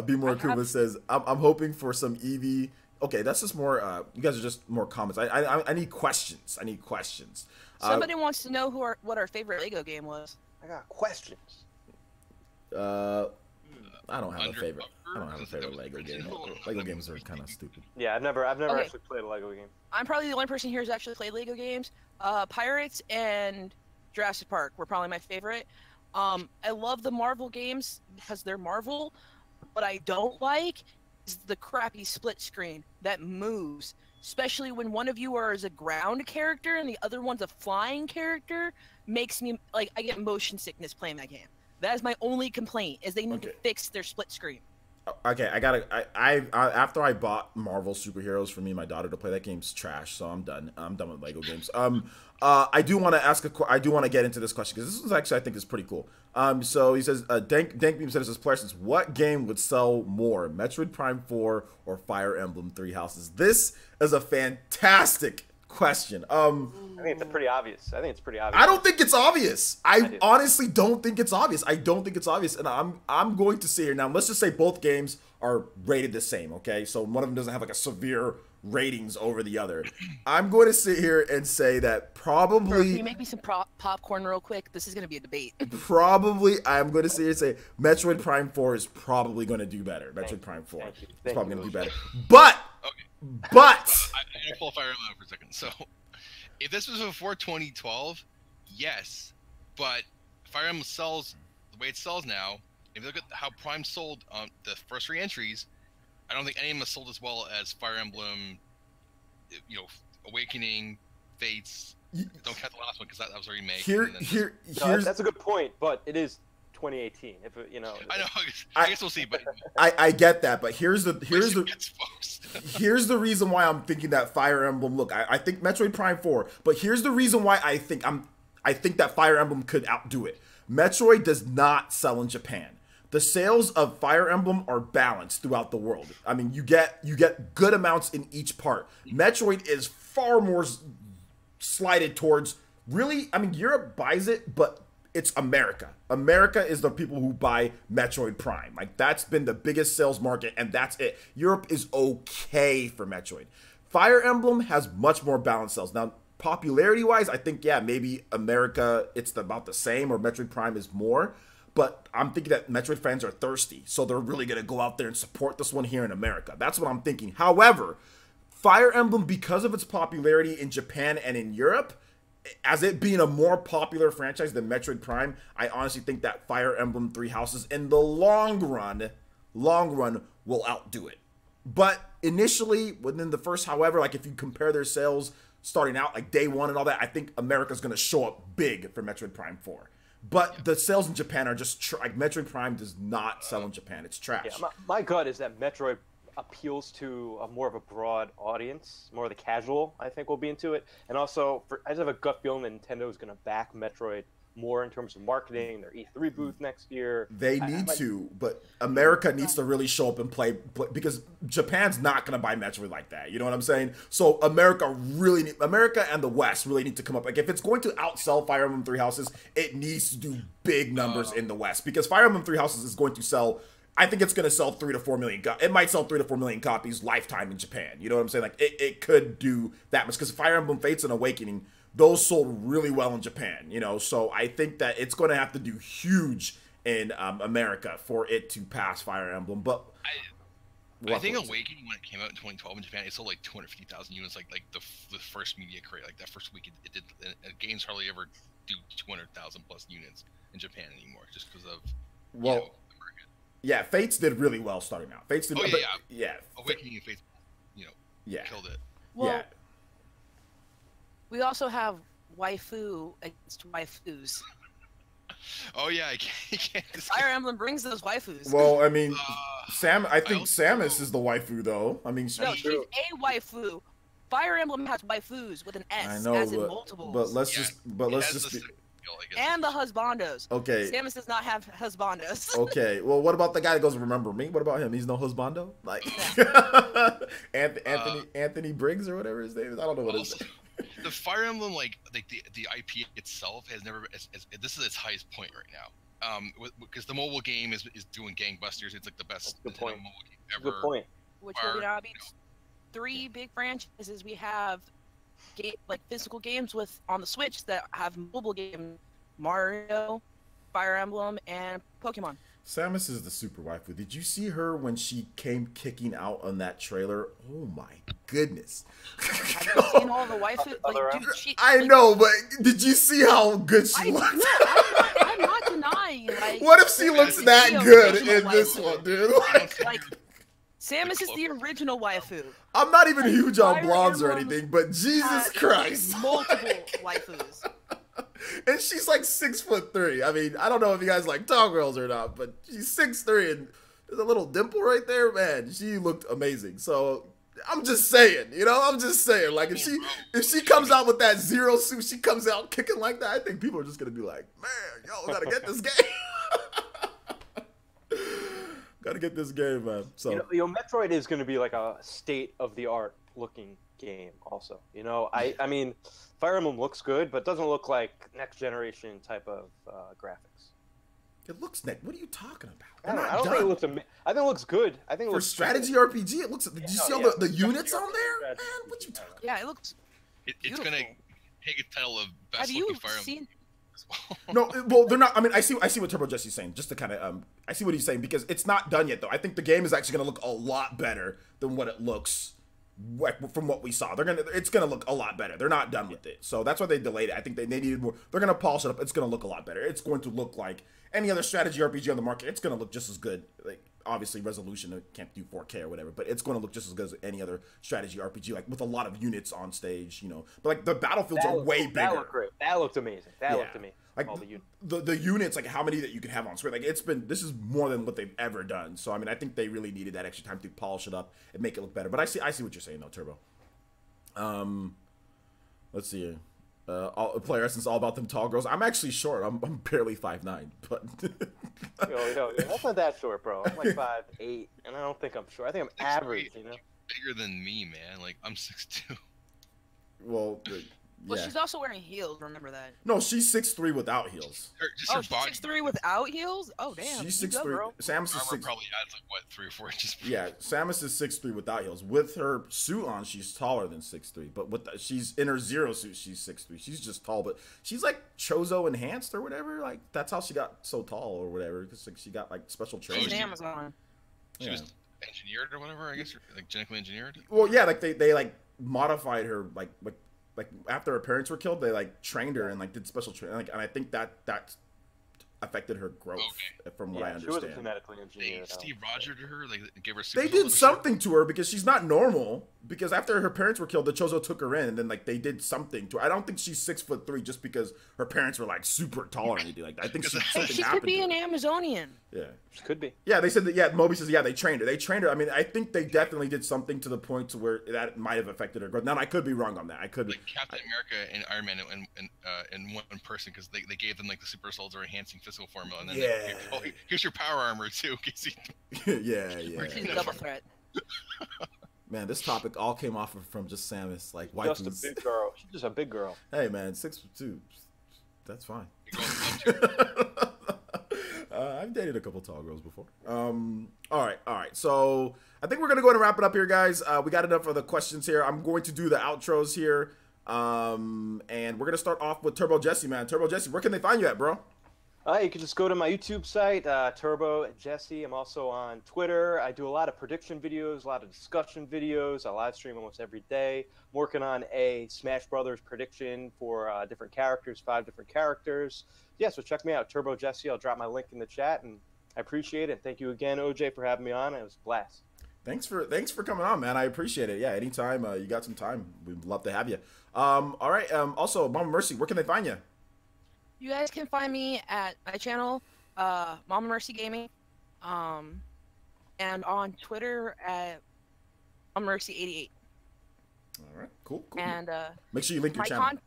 S1: Be more. Kuma says, I'm hoping for some EV. Okay, that's just more. You guys are just more comments. I need questions.
S4: Somebody wants to know what our favorite Lego game was.
S3: I got questions.
S1: I don't have a favorite. I don't have a favorite Lego game. Lego games are kind of stupid.
S3: Yeah, I've never actually played a Lego game.
S4: I'm probably the only person here who's actually played Lego games. Pirates and Jurassic Park were probably my favorite. I love the Marvel games because they're Marvel. What I don't like is the crappy split screen that moves, especially when one of you is a ground character and the other one's a flying character. Makes me I get motion sickness playing that game. That is my only complaint, is they need to fix their split screen.
S1: Okay, I after I bought Marvel superheroes for me and my daughter to play, that game's trash, so I'm done. I'm done with Lego games. I do want to I do want to get into this question because this is actually, I think, is pretty cool. So he says, Dank Beam says, "This player says, what game would sell more, Metroid Prime 4 or Fire Emblem Three Houses?" This is a fantastic question.
S3: I think it's pretty obvious.
S1: I don't think it's obvious. I honestly don't think it's obvious. And I'm going to say here now. Let's just say both games are rated the same. Okay, so one of them doesn't have like a severe ratings over the other. I'm going to sit here and say that probably.
S4: Can you make me some popcorn real quick? This is going to be a debate.
S1: Probably, I'm going to sit here and say Metroid Prime 4 is probably going to do better. Metroid Prime 4 is probably going to do better. But.
S2: I'm gonna pull Fire Emblem for a second. So, if this was before 2012, yes, but Fire Emblem sells the way it sells now. If you look at how Prime sold on the first 3 entries, I don't think any of them have sold as well as Fire Emblem. Awakening, Fates. Don't count the last one because that was already made.
S3: That's a good point, but it is 2018.
S2: I know. I guess we'll see. But
S1: I get that. But here's the reason why I'm thinking that Fire Emblem. Look, I think Metroid Prime 4. But here's the reason why I think that Fire Emblem could outdo it. Metroid does not sell in Japan. The sales of Fire Emblem are balanced throughout the world. I mean, you get good amounts in each part. Metroid is far more slighted towards really. I mean, Europe buys it, but it's America. America is the people who buy Metroid Prime. Like, that's been the biggest sales market, and that's it. Europe is okay for Metroid. Fire Emblem has much more balanced sales. Now, popularity-wise, I think, yeah, maybe America, it's about the same, or Metroid Prime is more. But I'm thinking that Metroid fans are thirsty, so they're really going to go out there and support this one here in America. That's what I'm thinking. However, Fire Emblem, because of its popularity in Japan and in Europe, as it being a more popular franchise than Metroid Prime, I honestly think that Fire Emblem Three Houses in the long run will outdo it. But initially, within the first, however, like if you compare their sales starting out like day one and all that, I think America's going to show up big for Metroid Prime 4. But the sales in Japan are just like Metroid Prime does not sell in Japan. It's trash.
S3: Yeah, my gut is that Metroid appeals to a more of a broad audience, more of the casual, I think, will be into it. And also, I just have a gut feeling that Nintendo is going to back Metroid more in terms of marketing, their E3 booth next year.
S1: They need to, but America needs to really show up and play because Japan's not going to buy Metroid like that. You know what I'm saying? So America and the West really need to come up. Like if it's going to outsell Fire Emblem Three Houses, it needs to do big numbers in the West because Fire Emblem Three Houses is going to sell. I think it's going to sell 3 to 4 million. It might sell 3 to 4 million copies lifetime in Japan. You know what I'm saying? Like it could do that much because Fire Emblem Fates and Awakening, those sold really well in Japan, you know, so I think that it's going to have to do huge in America for it to pass Fire Emblem. But
S2: I think Awakening, when it came out in 2012 in Japan, it sold like 250,000 units, like the first media crate, like that first week it did. Games hardly ever do 200,000 plus units in Japan anymore, just because of America.
S1: Yeah, Fates did really well starting out. Fates did,
S2: yeah. Awakening and Fates, killed it.
S4: Well,
S1: yeah.
S4: We also have waifu against waifus.
S2: Oh yeah, I can't
S4: Fire Emblem brings those waifus.
S1: Well, I mean, I think Samus is the waifu, though. I mean,
S4: no, she's a waifu. Fire Emblem has waifus with an S,
S1: I know,
S4: as in multiples.
S1: But let's just be.
S4: And the husbandos.
S1: Okay.
S4: Samus does not have husbandos.
S1: Okay. Well, what about the guy that goes, remember me? What about him? He's no husbando? Like Anthony Briggs or whatever his name is. I don't know what his name.
S2: The Fire Emblem, like the IP itself, has never. This is its highest point right now. Because the mobile game is doing gangbusters. It's like the best mobile game ever.
S3: Good point.
S4: Which will now be 3 big franchises. We have physical games on the Switch that have mobile games: Mario, Fire Emblem, and Pokemon.
S1: Samus is the super waifu. Did you see her when she came kicking out on that trailer? Oh my goodness!
S4: Have you seen all the waifus?
S1: I know, but did you see how good she looked?
S4: No, I'm not denying.
S1: What if she looks that good in this one, dude?
S4: Samus is the original waifu.
S1: I'm not even huge on blondes or anything, but Jesus Christ.
S4: Multiple waifus.
S1: And she's like 6'3". I mean, I don't know if you guys like tall girls or not, but she's 6'3", and there's a little dimple right there, man. She looked amazing. So I'm just saying, like if she comes out with that zero suit, she comes out kicking like that, I think people are just gonna be like, man, yo, gotta get this game. Gotta get this game, man. So
S3: Metroid is gonna be like a state of the art looking game also. I mean, Fire Emblem looks good, but doesn't look like next generation type of graphics.
S1: It looks next. What are you talking about?
S3: I don't think it looks. I think it looks good. I think it looks
S1: strategy
S3: good.
S1: RPG. It looks. Did you see all the units on there? Man, what you talking?
S4: Yeah, it looks.
S2: It's gonna take a title of best looking Fire Emblem.
S1: No, well, they're not. I mean, I see what Turbo Jesse's saying. Just to kind of, I see what he's saying because it's not done yet, though. I think the game is actually gonna look a lot better than what it looks. From what we saw, it's gonna look a lot better. They're not done with it, so that's why they delayed it. I think they needed more. They're gonna polish it up. It's gonna look a lot better. It's going to look like any other strategy RPG on the market. It's gonna look just as good. Like obviously resolution, it can't do 4K or whatever, but it's gonna look just as good as any other strategy RPG, like with a lot of units on stage, But like the battlefields are way bigger.
S3: That looked great. That looked amazing. That looked amazing.
S1: Like all the units, like how many that you can have on screen. Like this is more than what they've ever done. So I mean, I think they really needed that extra time to polish it up and make it look better. But I see what you're saying though, Turbo. Let's see. Player Essence all about them tall girls. I'm actually short. I'm barely 5'9", but
S3: yo, that's not that short, bro. I'm like 5'8", and I don't think I'm short. I think I'm average.
S2: Bigger than me, man. Like I'm 6'2".
S1: Well,
S4: Well, she's also wearing heels. Remember that.
S1: No, she's 6'3" without heels.
S4: She's 6'3" without heels. Oh damn.
S1: She's 6'3". Samus is 6.
S2: Probably adds like what 3 or 4 inches.
S1: Yeah, Samus is 6'3" without heels. With her suit on, she's taller than 6'3". But she's in her zero suit, she's 6'3". She's just tall, but she's like Chozo enhanced or whatever. Like that's how she got so tall or whatever. Because like, she got like special training.
S4: She's Amazon.
S2: She was engineered or whatever. I guess like genetically engineered.
S1: Well, yeah, like they like modified her like after her parents were killed, they like trained her and like did special training. Like, and I think that's affected her growth, from what I
S3: She wasn't
S1: understand.
S3: genetically
S2: They
S3: engineered.
S2: Steve Rogered her, like give her super
S1: They
S2: soldier
S1: did
S2: shit?
S1: something to her because she's not normal. Because after her parents were killed, the Chozo took her in, and then like they did something to her. I don't think she's 6'3" just because her parents were like super tall or anything like that. I think
S2: Hey,
S1: something
S4: She
S1: happened
S4: could be
S1: to
S4: an
S1: her.
S4: Amazonian.
S1: Yeah.
S3: She could be.
S1: Yeah, they said that. Yeah, Moby says, yeah, they trained her. They trained her. I mean, I think they definitely did something to the point to where that might have affected her growth. Now, I could be wrong on that. I could be.
S2: Like Captain America and Iron Man in one person, because they gave them like the super soldier enhancing physical formula, and then here's your power armor too. In case
S1: Yeah.
S4: She's a double threat.
S1: Man, this topic all came off from just Samus, like
S3: Just
S1: waifus.
S3: a big girl. She's just a big girl.
S1: Hey, man, 6'2", that's fine. I've dated a couple tall girls before. All right. So I think we're gonna go ahead and wrap it up here, guys. We got enough of the questions here. I'm going to do the outros here, and we're gonna start off with Turbo Jesse, man. Turbo Jesse, where can they find you at, bro?
S3: You can just go to my YouTube site, Turbo Jesse. I'm also on Twitter. I do a lot of prediction videos, a lot of discussion videos. I live stream almost every day. I'm working on a Smash Brothers prediction for different characters, 5 different characters. Yeah, so check me out, Turbo Jesse. I'll drop my link in the chat, and I appreciate it. Thank you again, OJ, for having me on. It was a blast.
S1: Thanks for coming on, man. I appreciate it. Yeah, anytime you got some time, we'd love to have you. All right. Also, Mama Mercy, where can they find you?
S4: You guys can find me at my channel, Mama Mercy Gaming, and on Twitter at Mama Mercy 88.
S1: All right, cool.
S4: And
S1: make sure you link your channel.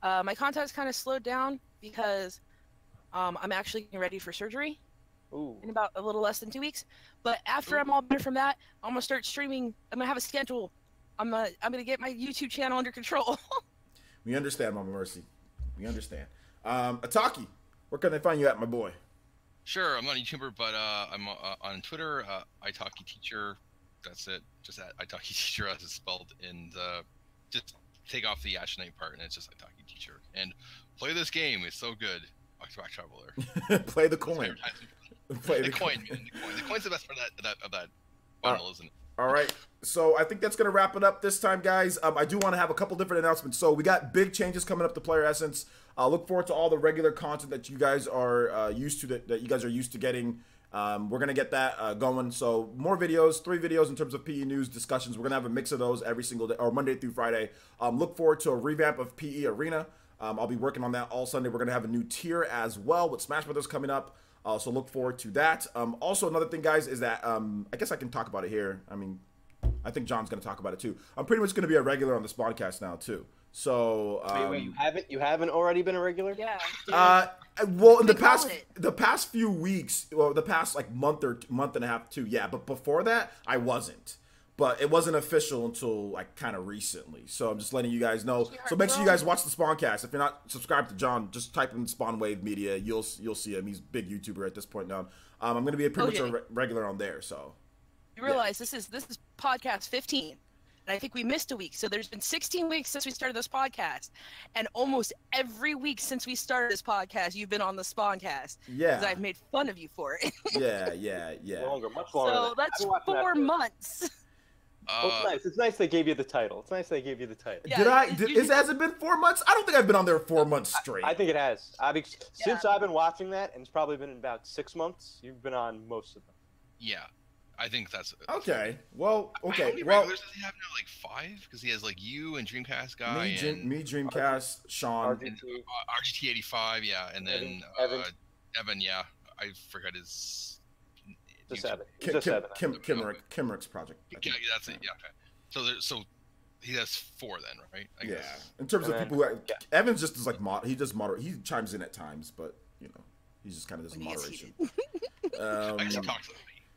S4: My contact's kind of slowed down because I'm actually getting ready for surgery in about a little less than 2 weeks. But after I'm all better from that, I'm gonna start streaming. I'm gonna have a schedule. I'm gonna get my YouTube channel under control.
S1: We understand, Mama Mercy. We understand. Ataki, where can they find you at, my boy?
S2: Sure, I'm not a YouTuber, but I'm on Twitter, Itaki Teacher. That's it. Just at Itaki Teacher as it's spelled in the. Just take off the Ashenite part, and it's just Itaki Teacher. And play this game. It's so good. Octopath Traveler.
S1: Play the coin.
S2: Play the coin, man. The coin's the best part of that bundle, isn't it?
S1: All right, so I think that's going to wrap it up this time, guys. I do want to have a couple different announcements. So we got big changes coming up to Player Essence. Look forward to all the regular content that you guys are used to, that you guys are used to getting. We're going to get that going. So more videos, 3 videos in terms of PE news discussions. We're going to have a mix of those every single day, or Monday through Friday. Look forward to a revamp of PE Arena. I'll be working on that all Sunday. We're going to have a new tier as well with Smash Brothers coming up. So look forward to that. Also, another thing, guys, is that I guess I can talk about it here. I mean, I think John's going to talk about it too. I'm pretty much going to be a regular on this podcast now too. So
S3: wait, you haven't already been a regular?
S4: Yeah.
S1: Well, in the past few weeks, well, the past like month and a half too. Yeah, but before that, I wasn't. But it wasn't official until like kind of recently. So I'm just letting you guys know. So make sure you guys watch the Spawncast. If you're not subscribed to John, just type in Spawn Wave Media. You'll see him. He's a big YouTuber at this point now. I'm going to be pretty much a regular on there. So
S4: you realize this is podcast 15. And I think we missed a week. So there's been 16 weeks since we started this podcast. And almost every week since we started this podcast, you've been on the Spawncast.
S1: Yeah.
S4: Because I've made fun of you for it.
S1: Yeah.
S3: Much longer.
S4: So that's 4 months.
S3: Well, it's nice. It's nice they gave you the title.
S4: Yeah,
S1: Has it been 4 months? I don't think I've been on there 4 months straight.
S3: I think it has. Since I've been watching that, and it's probably been about 6 months, you've been on most of them.
S2: Yeah, I think that's
S1: okay. Well, okay.
S2: How many regulars does he have now? Like 5? Because he has like you and Dreamcast guy,
S1: me, Dreamcast, Sean,
S2: RGT 85, yeah, and then Evan, yeah, I forgot his.
S1: Kimrick's project.
S2: Yeah, that's it. Yeah, okay. So he has 4 then, right? I guess.
S1: In terms of people, Evans just is like he just moderate. He chimes in at times, but you know, he's just kind of this moderation.
S2: I guess he talks.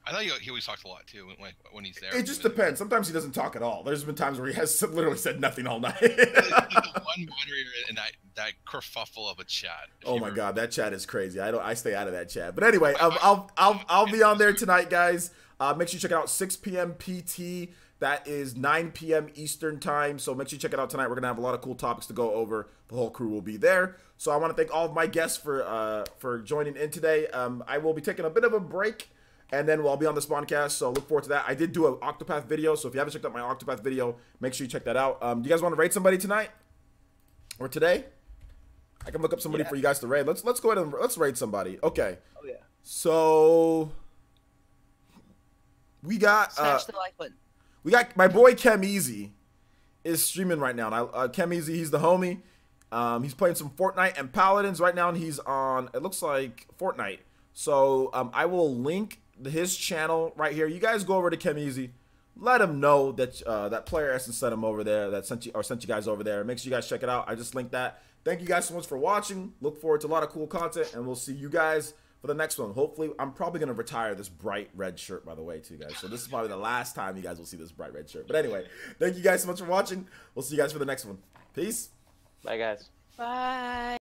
S2: I thought he always talks a lot too when he's there.
S1: It just depends. Sometimes he doesn't talk at all. There's been times where he has literally said nothing all night.
S2: He's the one moderator in that kerfuffle of a chat.
S1: Oh my god, that chat is crazy. I stay out of that chat. But anyway, I'll be on there tonight, guys. Make sure you check it out 6 p.m. PT. That is 9 p.m. Eastern time. So make sure you check it out tonight. We're gonna have a lot of cool topics to go over. The whole crew will be there. So I want to thank all of my guests for joining in today. I will be taking a bit of a break. And then we'll be on the Spawncast, so look forward to that. I did do an Octopath video, so if you haven't checked out my Octopath video, make sure you check that out. Do you guys want to rate somebody tonight? Or today? I can look up somebody for you guys to raid. Let's go ahead and let's raid somebody. Okay.
S3: Oh yeah.
S1: So we got
S4: Smash the like button.
S1: we got my boy Chem Easy is streaming right now. And Chem Easy, he's the homie. He's playing some Fortnite and Paladins right now, and he's on, it looks like, Fortnite. So I will link his channel right here. You guys go over to Chem Easy. Let him know that that player Essence sent him over there, that sent you guys over there. Make sure you guys check it out. I just linked that. Thank you guys so much for watching. Look forward to a lot of cool content, and we'll see you guys for the next one. Hopefully, I'm probably going to retire this bright red shirt, by the way, too, guys. So this is probably the last time you guys will see this bright red shirt. But anyway, thank you guys so much for watching. We'll see you guys for the next one. Peace.
S3: Bye, guys.
S4: Bye.